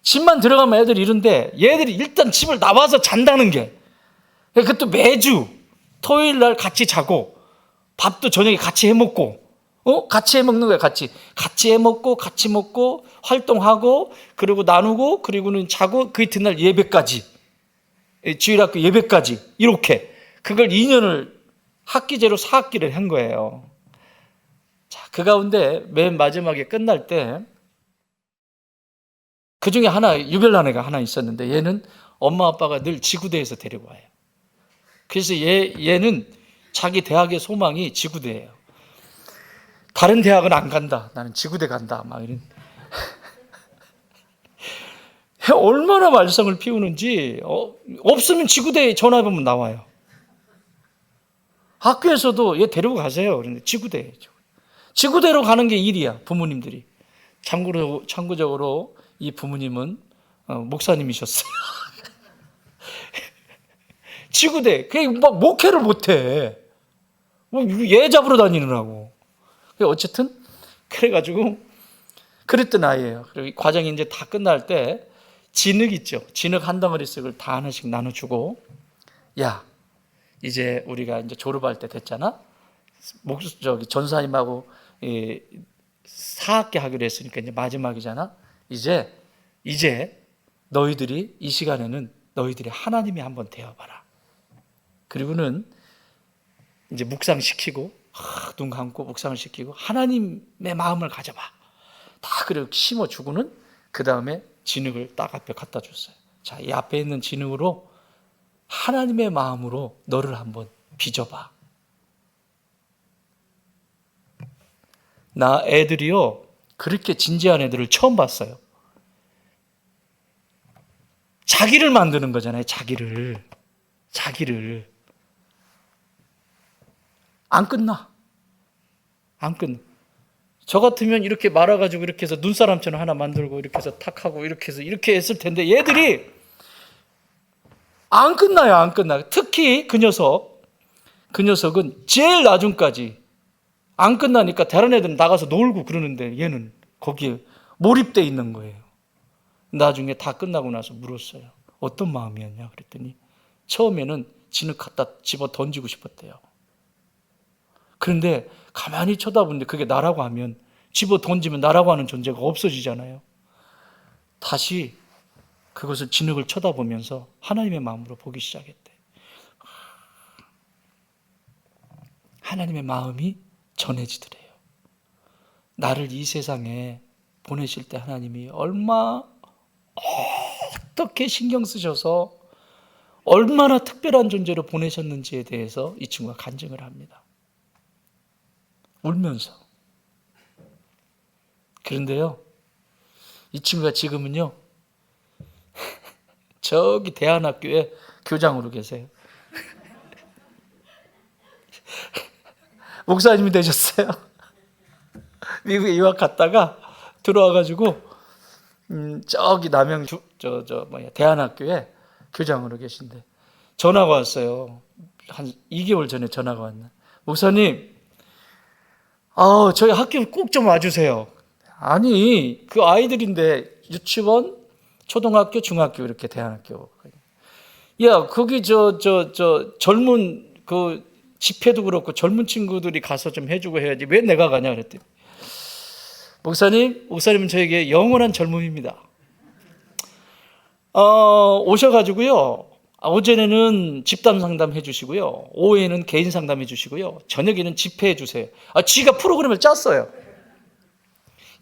집만 들어가면 애들이 이런데 얘들이 일단 집을 나와서 잔다는 게. 그것도 매주 토요일 날 같이 자고 밥도 저녁에 같이 해 먹고 같이 해 먹는 거야. 같이 해 먹고 같이 먹고 활동하고 그리고 나누고 그리고는 자고 그 이튿날 예배까지. 주일학교 예배까지 이렇게 그걸 2년을 학기제로 4학기를 한 거예요. 자, 그 가운데 맨 마지막에 끝날 때 그 중에 하나 유별난 애가 하나 있었는데 얘는 엄마 아빠가 늘 지구대에서 데리고 와요. 그래서 얘는 자기 대학의 소망이 지구대예요. 다른 대학은 안 간다. 나는 지구대 간다. 막 이런. 얼마나 말썽을 피우는지. 없으면 지구대에 전화해보면 나와요. 학교에서도 얘 데리고 가세요. 그런데 지구대로 가는 게 일이야. 부모님들이. 참고적으로 이 부모님은 목사님이셨어요. 지구대. 그냥 막 목회를 못해. 얘 잡으러 다니느라고. 어쨌든 그래가지고 그랬던 아이예요. 그리고 이 과정이 이제 다 끝날 때 진흙 있죠. 진흙 한 덩어리씩을 다 하나씩 나눠주고, 야, 이제 우리가 이제 졸업할 때 됐잖아. 전사님하고 사학기 하기로 했으니까 이제 마지막이잖아. 이제 너희들이 이 시간에는 너희들이 하나님이 한번 되어봐라. 그리고는 이제 묵상시키고, 눈 감고 묵상을 시키고 하나님의 마음을 가져봐. 다 그렇게 심어주고는 그 다음에 진흙을 딱 앞에 갖다 줬어요. 자, 이 앞에 있는 진흙으로 하나님의 마음으로 너를 한번 빚어봐. 나 애들이요, 그렇게 진지한 애들을 처음 봤어요. 자기를 만드는 거잖아요. 자기를 안 끝나. 저 같으면 이렇게 말아가지고 이렇게 해서 눈사람처럼 하나 만들고 이렇게 해서 탁 하고 이렇게 해서 이렇게 했을 텐데, 얘들이 안 끝나요. 안 끝나. 특히 그 녀석은 제일 나중까지 안 끝나니까 다른 애들은 나가서 놀고 그러는데 얘는 거기에 몰입돼 있는 거예요. 나중에 다 끝나고 나서 물었어요. 어떤 마음이었냐 그랬더니 처음에는 진흙 갖다 집어 던지고 싶었대요. 그런데 가만히 쳐다보는데 그게 나라고 하면, 집어 던지면 나라고 하는 존재가 없어지잖아요. 다시 그것을 진흙을 쳐다보면서 하나님의 마음으로 보기 시작했대. 하나님의 마음이 전해지더래요. 나를 이 세상에 보내실 때 하나님이 어떻게 신경 쓰셔서 얼마나 특별한 존재로 보내셨는지에 대해서 이 친구가 간증을 합니다. 울면서. 그런데요, 이 친구가 지금은요, 저기 대안학교에 교장으로 계세요. 목사님이 되셨어요. 미국에 유학 갔다가 들어와가지고 저기 남양 대안학교에 교장으로 계신데 전화가 왔어요. 한 2개월 전에 전화가 왔나. 목사님, 저희 학교 꼭 좀 와주세요. 아니, 그 아이들인데 유치원, 초등학교, 중학교 이렇게 대안학교. 야, 거기 젊은 그 집회도 그렇고 젊은 친구들이 가서 좀 해주고 해야지 왜 내가 가냐 그랬더니, 목사님은 저에게 영원한 젊음입니다. 오셔가지고요, 오전에는 집단 상담 해주시고요, 오후에는 개인 상담 해주시고요, 저녁에는 집회해 주세요. 지가 프로그램을 짰어요.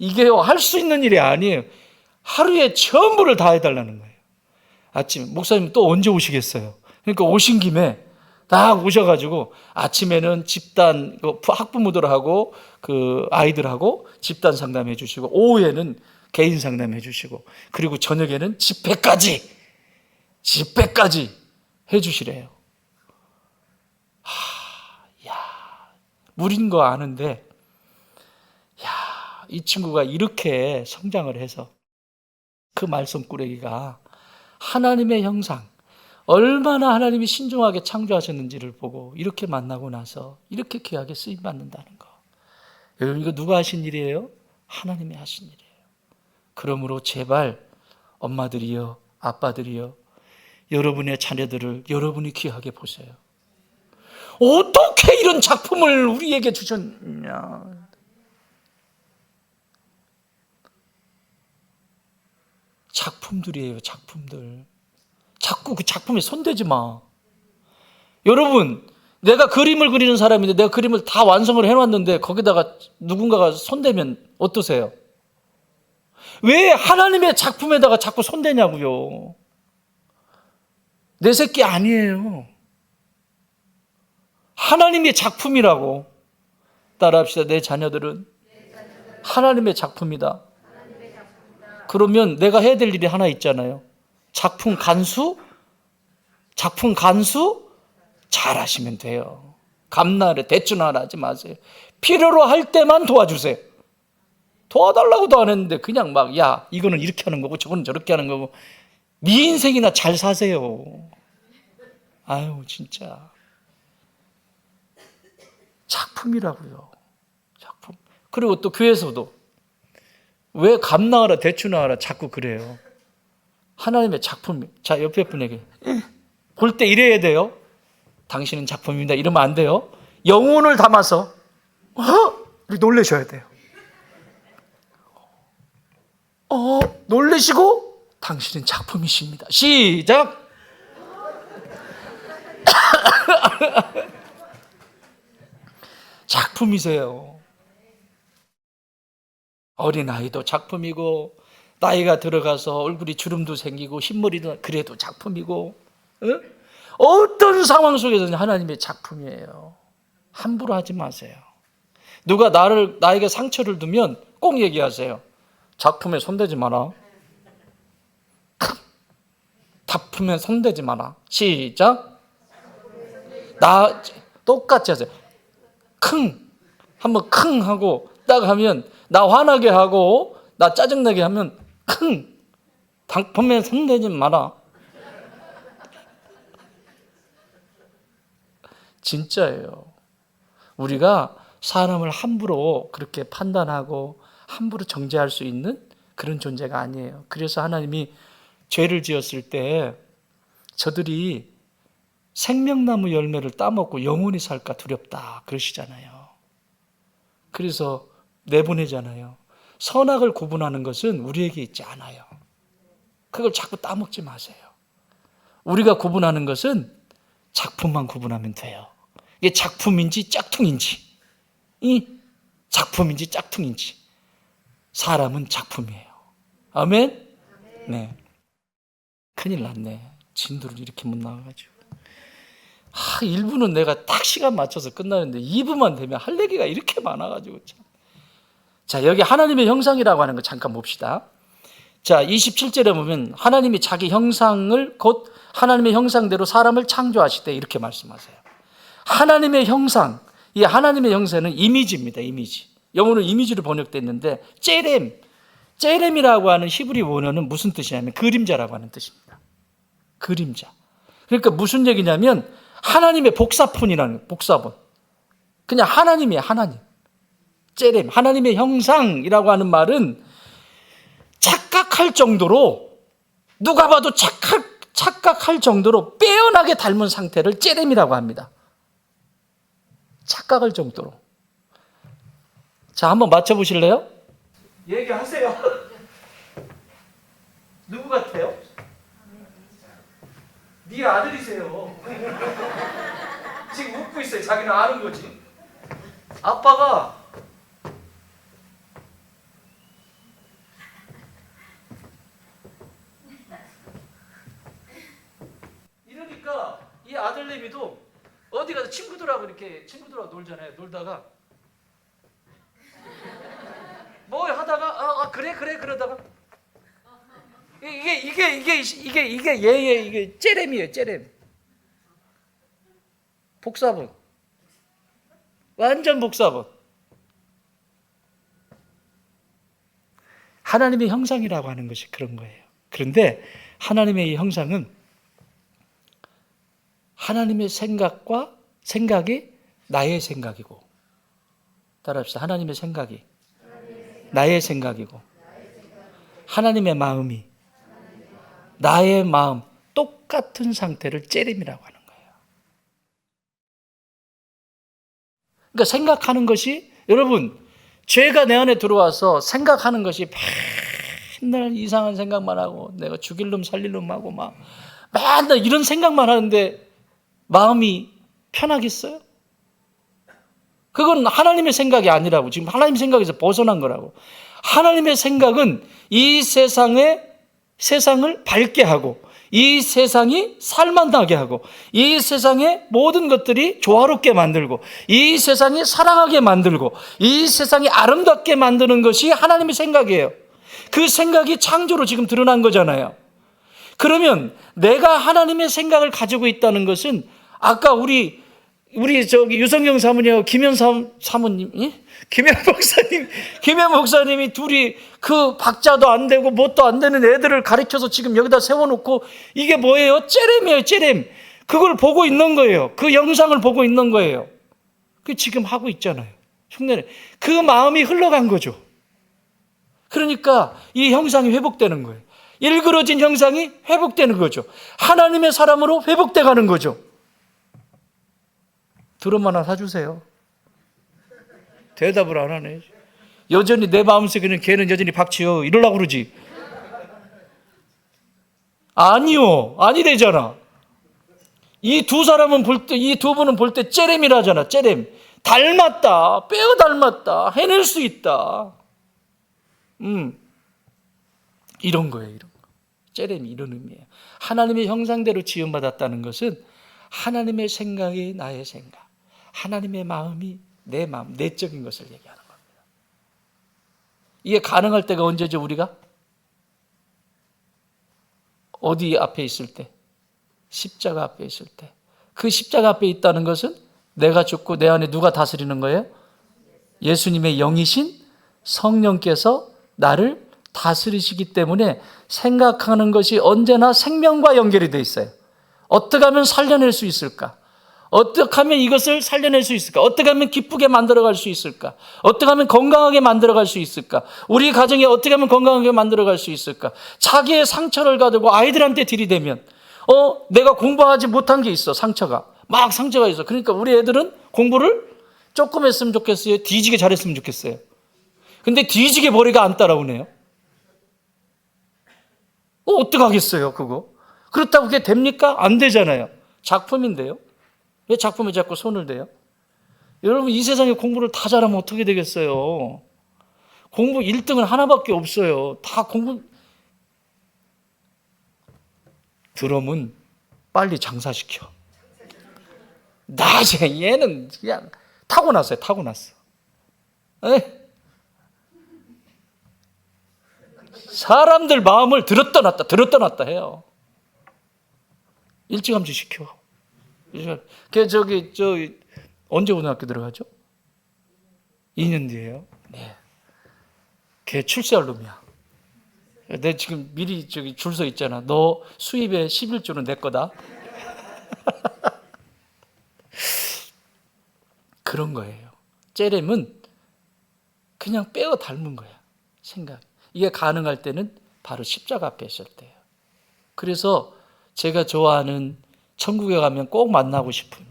이게요, 할 수 있는 일이 아니에요. 하루에 전부를 다 해달라는 거예요. 아침, 목사님 또 언제 오시겠어요? 그러니까 오신 김에 딱 오셔가지고 아침에는 집단 학부모들하고 그 아이들하고 집단 상담해 주시고, 오후에는 개인 상담해 주시고, 그리고 저녁에는 집회까지 해 주시래요. 무리인 거 아는데, 이 친구가 이렇게 성장을 해서 그 말썽꾸러기가 하나님의 형상, 얼마나 하나님이 신중하게 창조하셨는지를 보고 이렇게 만나고 나서 이렇게 귀하게 쓰임받는다는 거. 여러분, 이거 누가 하신 일이에요? 하나님이 하신 일이에요. 그러므로 제발 엄마들이요, 아빠들이요, 여러분의 자녀들을 여러분이 귀하게 보세요. 어떻게 이런 작품을 우리에게 주셨냐. 작품들이에요, 작품들. 자꾸 그 작품에 손대지 마. 여러분, 내가 그림을 그리는 사람인데 내가 그림을 다 완성을 해놨는데 거기다가 누군가가 손대면 어떠세요? 왜 하나님의 작품에다가 자꾸 손대냐고요. 내 새끼 아니에요. 하나님의 작품이라고. 따라합시다. 내 자녀들은 하나님의 작품이다. 그러면 내가 해야 될 일이 하나 있잖아요. 작품 간수 잘 하시면 돼요. 감나래 대충하라 하지 마세요. 필요로 할 때만 도와주세요. 도와달라고도 안 했는데 그냥 막, 야, 이거는 이렇게 하는 거고 저거는 저렇게 하는 거고. 네 인생이나 잘 사세요. 아유, 진짜 작품이라고요. 작품. 그리고 또 교회에서도 왜 값 나가라 대추 나가라 자꾸 그래요. 하나님의 작품. 자, 옆에 분에게 볼 때 이래야 돼요. 당신은 작품입니다. 이러면 안 돼요. 영혼을 담아서 놀라셔야 돼요. 놀라시고 당신은 작품이십니다. 시작. 작품이세요. 어린아이도 작품이고 나이가 들어가서 얼굴이 주름도 생기고 흰머리도 그래도 작품이고 어떤 상황 속에서는 하나님의 작품이에요. 함부로 하지 마세요. 누가 나에게 상처를 두면 꼭 얘기하세요. 작품에 손대지 마라. 작품에 손대지 마라. 시작. 똑같이 하세요. 한번 하고 딱 하면 나 화나게 하고 나 짜증나게 하면 작품에 손대지 마라. 진짜예요. 우리가 사람을 함부로 그렇게 판단하고 함부로 정죄할 수 있는 그런 존재가 아니에요. 그래서 하나님이 죄를 지었을 때 저들이 생명나무 열매를 따먹고 영원히 살까 두렵다 그러시잖아요. 그래서 내보내잖아요. 선악을 구분하는 것은 우리에게 있지 않아요. 그걸 자꾸 따먹지 마세요. 우리가 구분하는 것은 작품만 구분하면 돼요. 이게 작품인지 짝퉁인지, 작품인지 짝퉁인지. 사람은 작품이에요. 아멘? 네. 큰일 났네. 진도를 이렇게 못 나와가지고. 1부는 내가 딱 시간 맞춰서 끝나는데 2부만 되면 할 얘기가 이렇게 많아가지고 참. 자, 여기 하나님의 형상이라고 하는 거 잠깐 봅시다. 자, 27절에 보면 하나님이 자기 형상을 곧 하나님의 형상대로 사람을 창조하실 때 이렇게 말씀하세요. 하나님의 형상, 이 하나님의 형상은 이미지입니다. 이미지. 영어로 이미지로 번역됐는데 째렘이라고 하는 히브리 원어는 무슨 뜻이냐면 그림자라고 하는 뜻입니다. 그림자. 그러니까 무슨 얘기냐면 하나님의 복사본이라는 복사본. 그냥 하나님이에요. 하나님. 째렘, 하나님의 형상이라고 하는 말은 착각할 정도로 누가 봐도 착각할 정도로 빼어나게 닮은 상태를 째렘이라고 합니다. 착각할 정도로. 자, 한번 맞춰보실래요? 얘기하세요. 누구 같아요? 네 아들이세요. 지금 웃고 있어요. 자기는 아는 거지. 아빠가 이러니까 이 아들내미도 어디 가서 친구들하고 놀잖아요. 놀다가 뭐 하다가 그래 그러다가 이게 째렘이에요. 째렘. 복사본. 완전 복사본. 하나님의 형상이라고 하는 것이 그런 거예요. 그런데 하나님의 이 형상은 하나님의 생각이 나의 생각이고, 따라합시다. 하나님의 생각이 나의 생각이고, 하나님의 마음이 나의 마음 똑같은 상태를 째림이라고 하는 거예요. 그러니까 생각하는 것이, 여러분, 죄가 내 안에 들어와서 생각하는 것이 맨날 이상한 생각만 하고 내가 죽일 놈 살릴 놈 하고 막 맨날 이런 생각만 하는데 마음이 편하겠어요? 그건 하나님의 생각이 아니라고. 지금 하나님 생각에서 벗어난 거라고. 하나님의 생각은 이 세상을 밝게 하고, 이 세상이 살만나게 하고, 이 세상의 모든 것들이 조화롭게 만들고, 이 세상이 사랑하게 만들고, 이 세상이 아름답게 만드는 것이 하나님의 생각이에요. 그 생각이 창조로 지금 드러난 거잖아요. 그러면 내가 하나님의 생각을 가지고 있다는 것은 아까 우리 유성경 사모님하고 김현 목사님이 둘이 그 박자도 안 되고 뭣도 안 되는 애들을 가르쳐서 지금 여기다 세워놓고 이게 뭐예요? 째렘이에요, 째렘. 그걸 보고 있는 거예요. 그 영상을 보고 있는 거예요. 그 지금 하고 있잖아요. 흉내내. 그 마음이 흘러간 거죠. 그러니까 이 형상이 회복되는 거예요. 일그러진 형상이 회복되는 거죠. 하나님의 사람으로 회복돼 가는 거죠. 드럼 하나 사주세요. 대답을 안 하네. 여전히 내 마음속에는 걔는 여전히 박치요 이러려고 그러지. 아니요. 아니래잖아. 이 두 사람은 볼 때, 이 두 분은 볼 때 째렘이라잖아. 째렘. 닮았다. 빼어 닮았다. 해낼 수 있다. 이런 거예요. 이런 거. 째렘이 이런 의미예요. 하나님의 형상대로 지음받았다는 것은 하나님의 생각이 나의 생각, 하나님의 마음이 내 마음, 내적인 것을 얘기하는 겁니다. 이게 가능할 때가 언제죠? 우리가 어디 앞에 있을 때? 십자가 앞에 있을 때. 그 십자가 앞에 있다는 것은 내가 죽고 내 안에 누가 다스리는 거예요? 예수님의 영이신 성령께서 나를 다스리시기 때문에 생각하는 것이 언제나 생명과 연결이 되어 있어요. 어떻게 하면 살려낼 수 있을까? 어떻게 하면 이것을 살려낼 수 있을까? 어떻게 하면 기쁘게 만들어갈 수 있을까? 어떻게 하면 건강하게 만들어갈 수 있을까? 우리 가정에 어떻게 하면 건강하게 만들어갈 수 있을까? 자기의 상처를 가지고 아이들한테 들이대면 내가 공부하지 못한 게 있어. 상처가 있어. 그러니까 우리 애들은 공부를 조금 했으면 좋겠어요? 뒤지게 잘했으면 좋겠어요? 근데 뒤지게 머리가 안 따라오네요. 어떡하겠어요, 그거? 그렇다고 그게 됩니까? 안 되잖아요. 작품인데요. 왜 작품에 자꾸 손을 대요? 여러분, 이 세상에 공부를 다 잘하면 어떻게 되겠어요? 공부 1등은 하나밖에 없어요. 다 공부. 드럼은 빨리 장사시켜. 낮에 얘는 그냥 타고났어요. 타고났어. 사람들 마음을 들었다 놨다 해요. 일찌감치 시켜. 저기 언제 고등학교 들어가죠? 2년 뒤에요. 네. 걔 출세할 놈이야. 내 지금 미리 저기 줄 서 있잖아. 너 수입의 11조는 내 거다. 그런 거예요. 째렘은 그냥 빼어 닮은 거야. 생각. 이게 가능할 때는 바로 십자가 앞에 있을 때예요. 그래서 제가 좋아하는 천국에 가면 꼭 만나고 싶은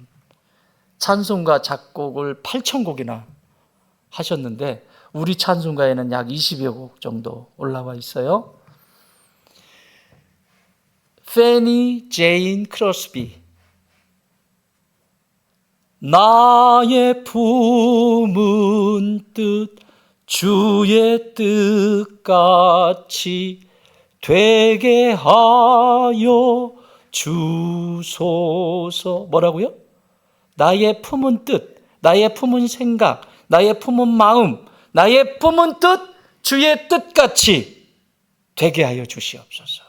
찬송가 작곡을 8,000곡이나 하셨는데 우리 찬송가에는 약 20여 곡 정도 올라와 있어요. 페니 제인 크로스비. 나의 품은 뜻 주의 뜻같이 되게 하여 주소서. 뭐라고요? 나의 품은 뜻, 나의 품은 생각, 나의 품은 마음, 나의 품은 뜻 주의 뜻같이 되게 하여 주시옵소서.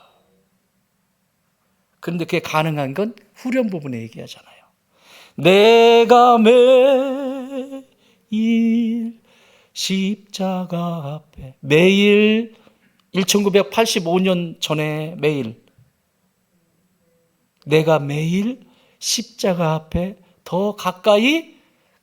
그런데 그게 가능한 건 후렴 부분에 얘기하잖아요. 내가 매일 십자가 앞에, 매일 1985년 전에 매일, 내가 매일 십자가 앞에 더 가까이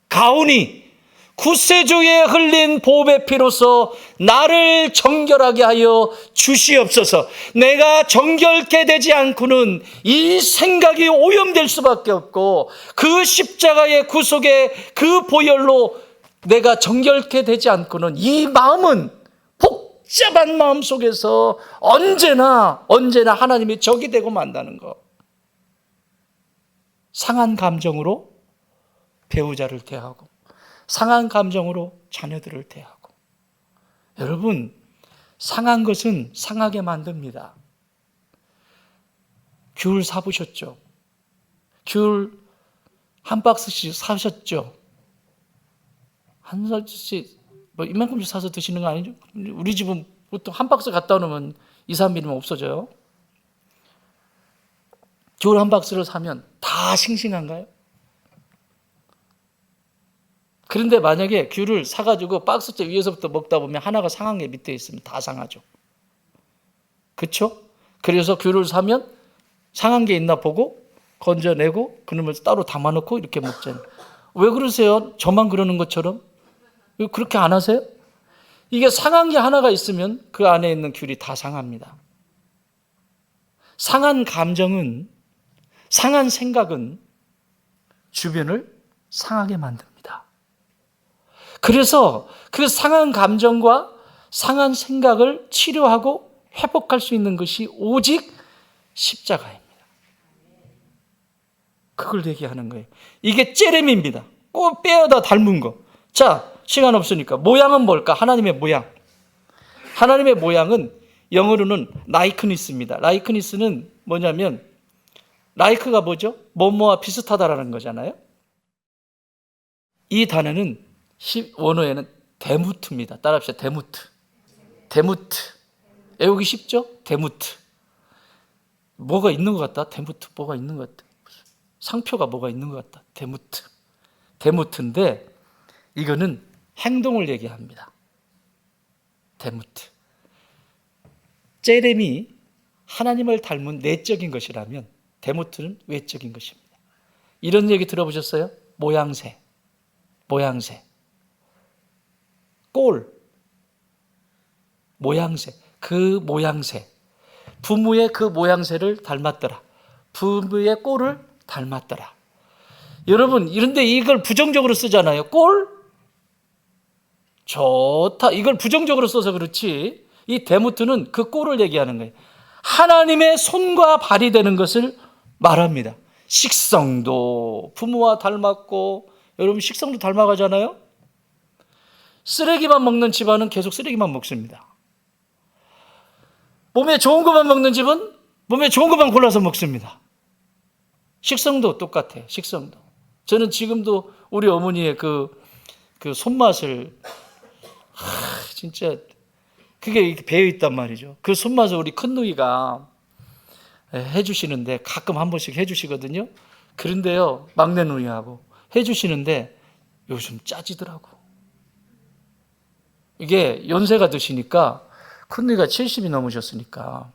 가오니 구세주의 흘린 보배 피로써 나를 정결하게 하여 주시옵소서. 내가 정결케 되지 않고는 이 생각이 오염될 수밖에 없고 그 십자가의 구속의 그 보혈로 내가 정결케 되지 않고는 이 마음은 복잡한 마음 속에서 언제나 하나님의 적이 되고 만다는 것. 상한 감정으로 배우자를 대하고 상한 감정으로 자녀들을 대하고. 여러분, 상한 것은 상하게 만듭니다. 귤 사보셨죠? 귤 한 박스씩 사셨죠? 한 박스씩 이만큼씩 사서 드시는 거 아니죠? 우리 집은 보통 한 박스 갖다 놓으면 2, 3일이면 없어져요. 귤 한 박스를 사면 다 싱싱한가요? 그런데 만약에 귤을 사가지고 박스째 위에서부터 먹다 보면 하나가 상한 게 밑에 있으면 다 상하죠. 그렇죠? 그래서 귤을 사면 상한 게 있나 보고 건져내고 그러면서 따로 담아놓고 이렇게 먹잖아요. 왜 그러세요? 저만 그러는 것처럼? 그렇게 안 하세요? 이게 상한 게 하나가 있으면 그 안에 있는 귤이 다 상합니다. 상한 감정은, 상한 생각은 주변을 상하게 만듭니다. 그래서 그 상한 감정과 상한 생각을 치료하고 회복할 수 있는 것이 오직 십자가입니다. 그걸 얘기하는 거예요. 이게 째렘입니다. 꼭 빼어다 닮은 거. 자, 시간 없으니까 모양은 뭘까? 하나님의 모양. 하나님의 모양은 영어로는 라이크니스입니다. 라이크니스는 뭐냐면, 라이크가 뭐죠? 뭐뭐와 비슷하다라는 거잖아요. 이 단어는 원어에는 데무트입니다. 따라합시다. 데무트. 데무트. 외우기 쉽죠? 데무트. 뭐가 있는 것 같다? 데무트. 뭐가 있는 것 같다. 상표가 뭐가 있는 것 같다. 데무트. 데무트인데 이거는 행동을 얘기합니다. 데무트. 째렘이 하나님을 닮은 내적인 것이라면 데무트는 외적인 것입니다. 이런 얘기 들어보셨어요? 모양새. 모양새. 꼴. 모양새. 그 모양새. 부모의 그 모양새를 닮았더라. 부모의 꼴을 닮았더라. 여러분, 이런데 이걸 부정적으로 쓰잖아요. 꼴? 좋다. 이걸 부정적으로 써서 그렇지. 이 데무트는 그 꼴을 얘기하는 거예요. 하나님의 손과 발이 되는 것을 말합니다. 식성도 부모와 닮았고, 여러분 식성도 닮아가잖아요. 쓰레기만 먹는 집안은 계속 쓰레기만 먹습니다. 몸에 좋은 것만 먹는 집은 몸에 좋은 것만 골라서 먹습니다. 식성도 똑같아요. 식성도. 저는 지금도 우리 어머니의 그 손맛을 진짜 그게 배어 있단 말이죠. 그 손맛을 우리 큰누이가 해주시는데 가끔 한 번씩 해주시거든요. 그런데요, 막내 누이하고 해주시는데 요즘 짜지더라고. 이게 연세가 드시니까, 큰누이가 70이 넘으셨으니까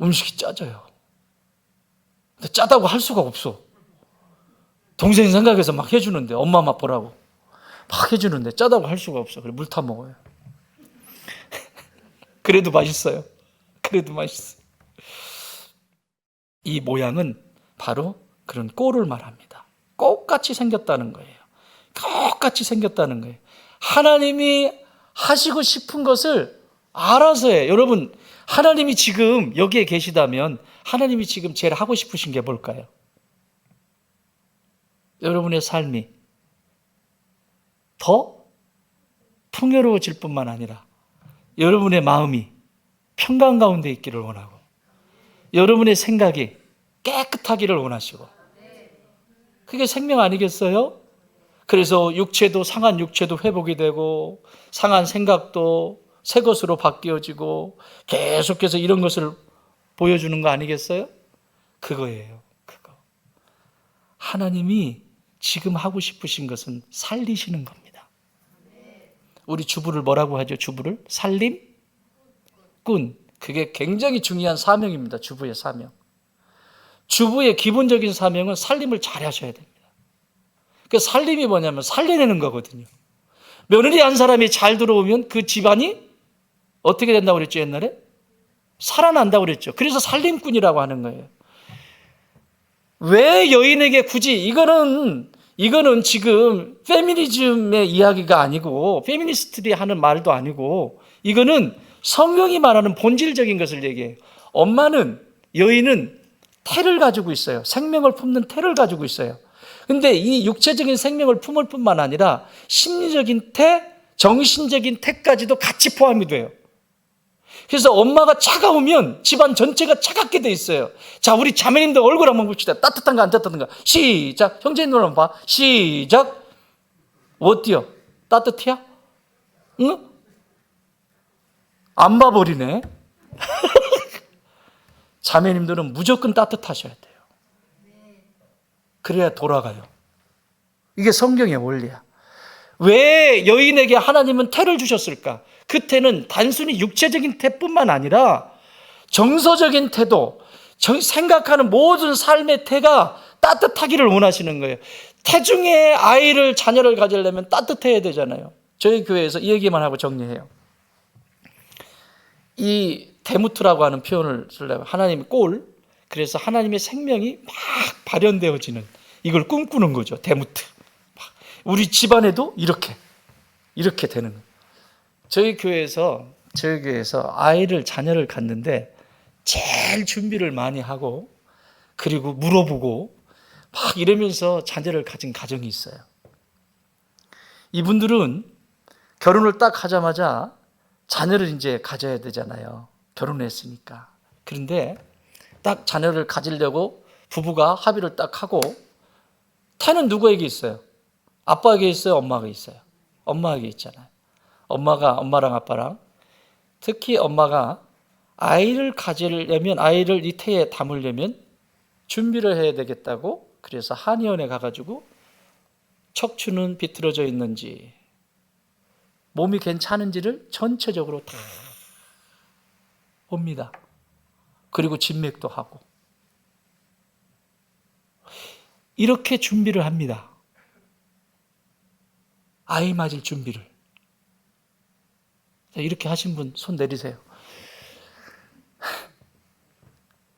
음식이 짜져요. 근데 짜다고 할 수가 없어. 동생 생각해서 막 해주는데, 엄마 맛 보라고 막 해주는데 짜다고 할 수가 없어. 그래 물 타 먹어요. 그래도 맛있어요. 그래도 맛있어요. 이 모양은 바로 그런 꼴을 말합니다. 똑같이 생겼다는 거예요. 똑같이 생겼다는 거예요. 하나님이 하시고 싶은 것을 알아서 해요. 여러분, 하나님이 지금 여기에 계시다면 하나님이 지금 제일 하고 싶으신 게 뭘까요? 여러분의 삶이 더 풍요로워질 뿐만 아니라 여러분의 마음이 평강 가운데 있기를 원하고, 여러분의 생각이 깨끗하기를 원하시고, 그게 생명 아니겠어요? 그래서 육체도, 상한 육체도 회복이 되고 상한 생각도 새 것으로 바뀌어지고 계속해서 이런 것을 보여주는 거 아니겠어요? 그거예요. 그거. 하나님이 지금 하고 싶으신 것은 살리시는 겁니다. 우리 주부를 뭐라고 하죠? 주부를? 살림꾼. 그게 굉장히 중요한 사명입니다. 주부의 사명. 주부의 기본적인 사명은 살림을 잘 하셔야 됩니다. 그 살림이 뭐냐면 살려내는 거거든요. 며느리 한 사람이 잘 들어오면 그 집안이 어떻게 된다고 그랬죠, 옛날에? 살아난다고 그랬죠. 그래서 살림꾼이라고 하는 거예요. 왜 여인에게 굳이, 이거는 지금 페미니즘의 이야기가 아니고 페미니스트들이 하는 말도 아니고, 이거는 성경이 말하는 본질적인 것을 얘기해요. 엄마는, 여인은 태를 가지고 있어요. 생명을 품는 태를 가지고 있어요. 근데 이 육체적인 생명을 품을 뿐만 아니라 심리적인 태, 정신적인 태까지도 같이 포함이 돼요. 그래서 엄마가 차가우면 집안 전체가 차갑게 돼 있어요. 자, 우리 자매님들 얼굴 한번 봅시다. 따뜻한가 안 따뜻한가. 시작. 형제님들 한번 봐. 시작. 어때요? 따뜻해요? 응? 안 봐버리네. 자매님들은 무조건 따뜻하셔야 돼요. 그래야 돌아가요. 이게 성경의 원리야. 왜 여인에게 하나님은 태를 주셨을까? 그 태는 단순히 육체적인 태뿐만 아니라 정서적인 태도, 생각하는 모든 삶의 태가 따뜻하기를 원하시는 거예요. 태중에 아이를, 자녀를 가지려면 따뜻해야 되잖아요. 저희 교회에서 이 얘기만 하고 정리해요. 이 데무트라고 하는 표현을 쓰려면 하나님의 꼴, 그래서 하나님의 생명이 막 발현되어지는, 이걸 꿈꾸는 거죠. 데무트. 우리 집안에도 이렇게 되는 거예요. 저희 교회에서 아이를, 자녀를 갖는데 제일 준비를 많이 하고, 그리고 물어보고 막 이러면서 자녀를 가진 가정이 있어요. 이분들은 결혼을 딱 하자마자 자녀를 이제 가져야 되잖아요. 결혼했으니까. 그런데 딱 자녀를 가지려고 부부가 합의를 딱 하고, 태는 누구에게 있어요? 아빠에게 있어요? 엄마에게 있어요? 엄마에게 있잖아요. 엄마랑 아빠랑, 특히 엄마가 아이를 가지려면, 아이를 이 태에 담으려면 준비를 해야 되겠다고, 그래서 한의원에 가가지고 척추는 비틀어져 있는지, 몸이 괜찮은지를 전체적으로 다 봅니다. 그리고 진맥도 하고. 이렇게 준비를 합니다. 아이 맞을 준비를. 이렇게 하신 분 손 내리세요.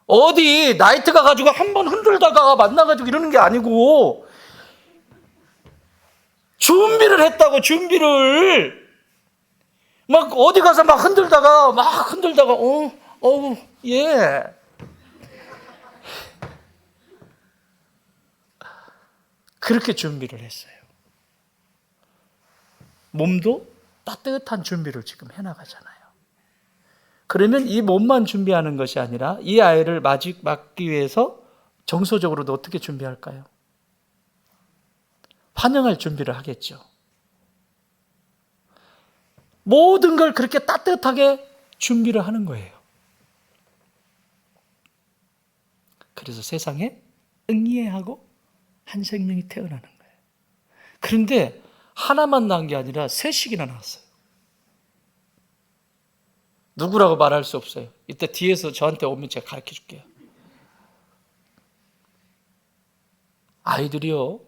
어디 나이트 가가지고 한번 흔들다가 만나가지고 이러는 게 아니고, 준비를 했다고, 준비를. 막 어디 가서 막 흔들다가, 예. 그렇게 준비를 했어요. 몸도 따뜻한 준비를 지금 해나가잖아요. 그러면 이 몸만 준비하는 것이 아니라 이 아이를 맞기 위해서 정서적으로도 어떻게 준비할까요? 환영할 준비를 하겠죠. 모든 걸 그렇게 따뜻하게 준비를 하는 거예요. 그래서 세상에 응이해하고 한 생명이 태어나는 거예요. 그런데 하나만 낳은 게 아니라 셋씩이나 낳았어요. 누구라고 말할 수 없어요. 이따 뒤에서 저한테 오면 제가 가르쳐 줄게요. 아이들이요,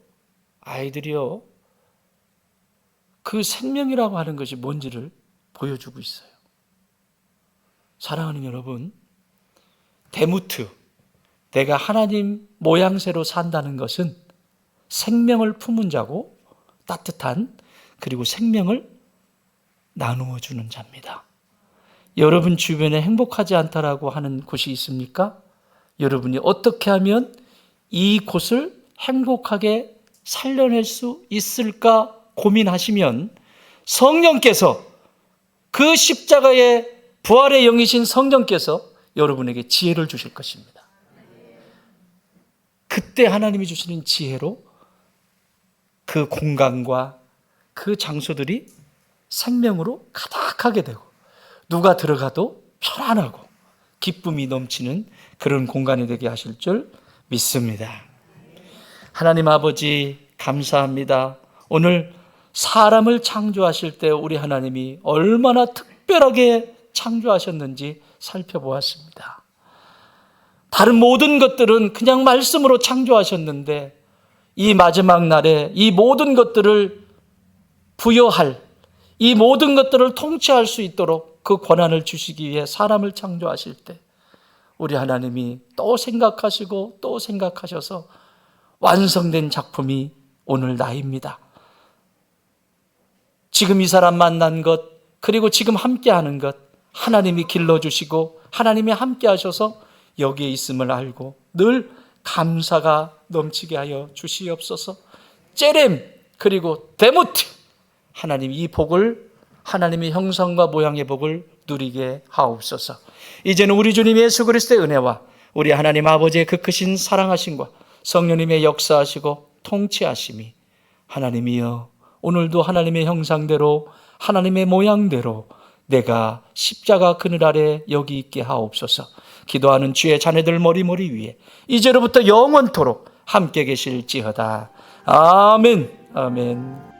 그 생명이라고 하는 것이 뭔지를 보여주고 있어요. 사랑하는 여러분, 데무트, 내가 하나님 모양새로 산다는 것은 생명을 품은 자고, 따뜻한, 그리고 생명을 나누어 주는 자입니다. 여러분 주변에 행복하지 않다라고 하는 곳이 있습니까? 여러분이 어떻게 하면 이 곳을 행복하게 살려낼 수 있을까 고민하시면, 성령께서, 그 십자가의 부활의 영이신 성령께서 여러분에게 지혜를 주실 것입니다. 그때 하나님이 주시는 지혜로 그 공간과 그 장소들이 생명으로 가득하게 되고, 누가 들어가도 편안하고 기쁨이 넘치는 그런 공간이 되게 하실 줄 믿습니다. 하나님 아버지, 감사합니다. 오늘 사람을 창조하실 때 우리 하나님이 얼마나 특별하게 창조하셨는지 살펴보았습니다. 다른 모든 것들은 그냥 말씀으로 창조하셨는데, 이 마지막 날에 이 모든 것들을 부여할, 이 모든 것들을 통치할 수 있도록 그 권한을 주시기 위해 사람을 창조하실 때 우리 하나님이 또 생각하시고 또 생각하셔서 완성된 작품이 오늘 나입니다. 지금 이 사람 만난 것, 그리고 지금 함께하는 것, 하나님이 길러주시고 하나님이 함께하셔서 여기에 있음을 알고 늘 감사가 넘치게 하여 주시옵소서. 제렘, 그리고 데무트, 하나님 이 복을, 하나님의 형상과 모양의 복을 누리게 하옵소서. 이제는 우리 주님 예수 그리스도의 은혜와 우리 하나님 아버지의 그 크신 사랑하심과 성령님의 역사하시고 통치하심이, 하나님이여 오늘도 하나님의 형상대로, 하나님의 모양대로 내가 십자가 그늘 아래 여기 있게 하옵소서. 기도하는 주의 자녀들 머리 위에 이제로부터 영원토록 함께 계실지어다. 아멘. 아멘.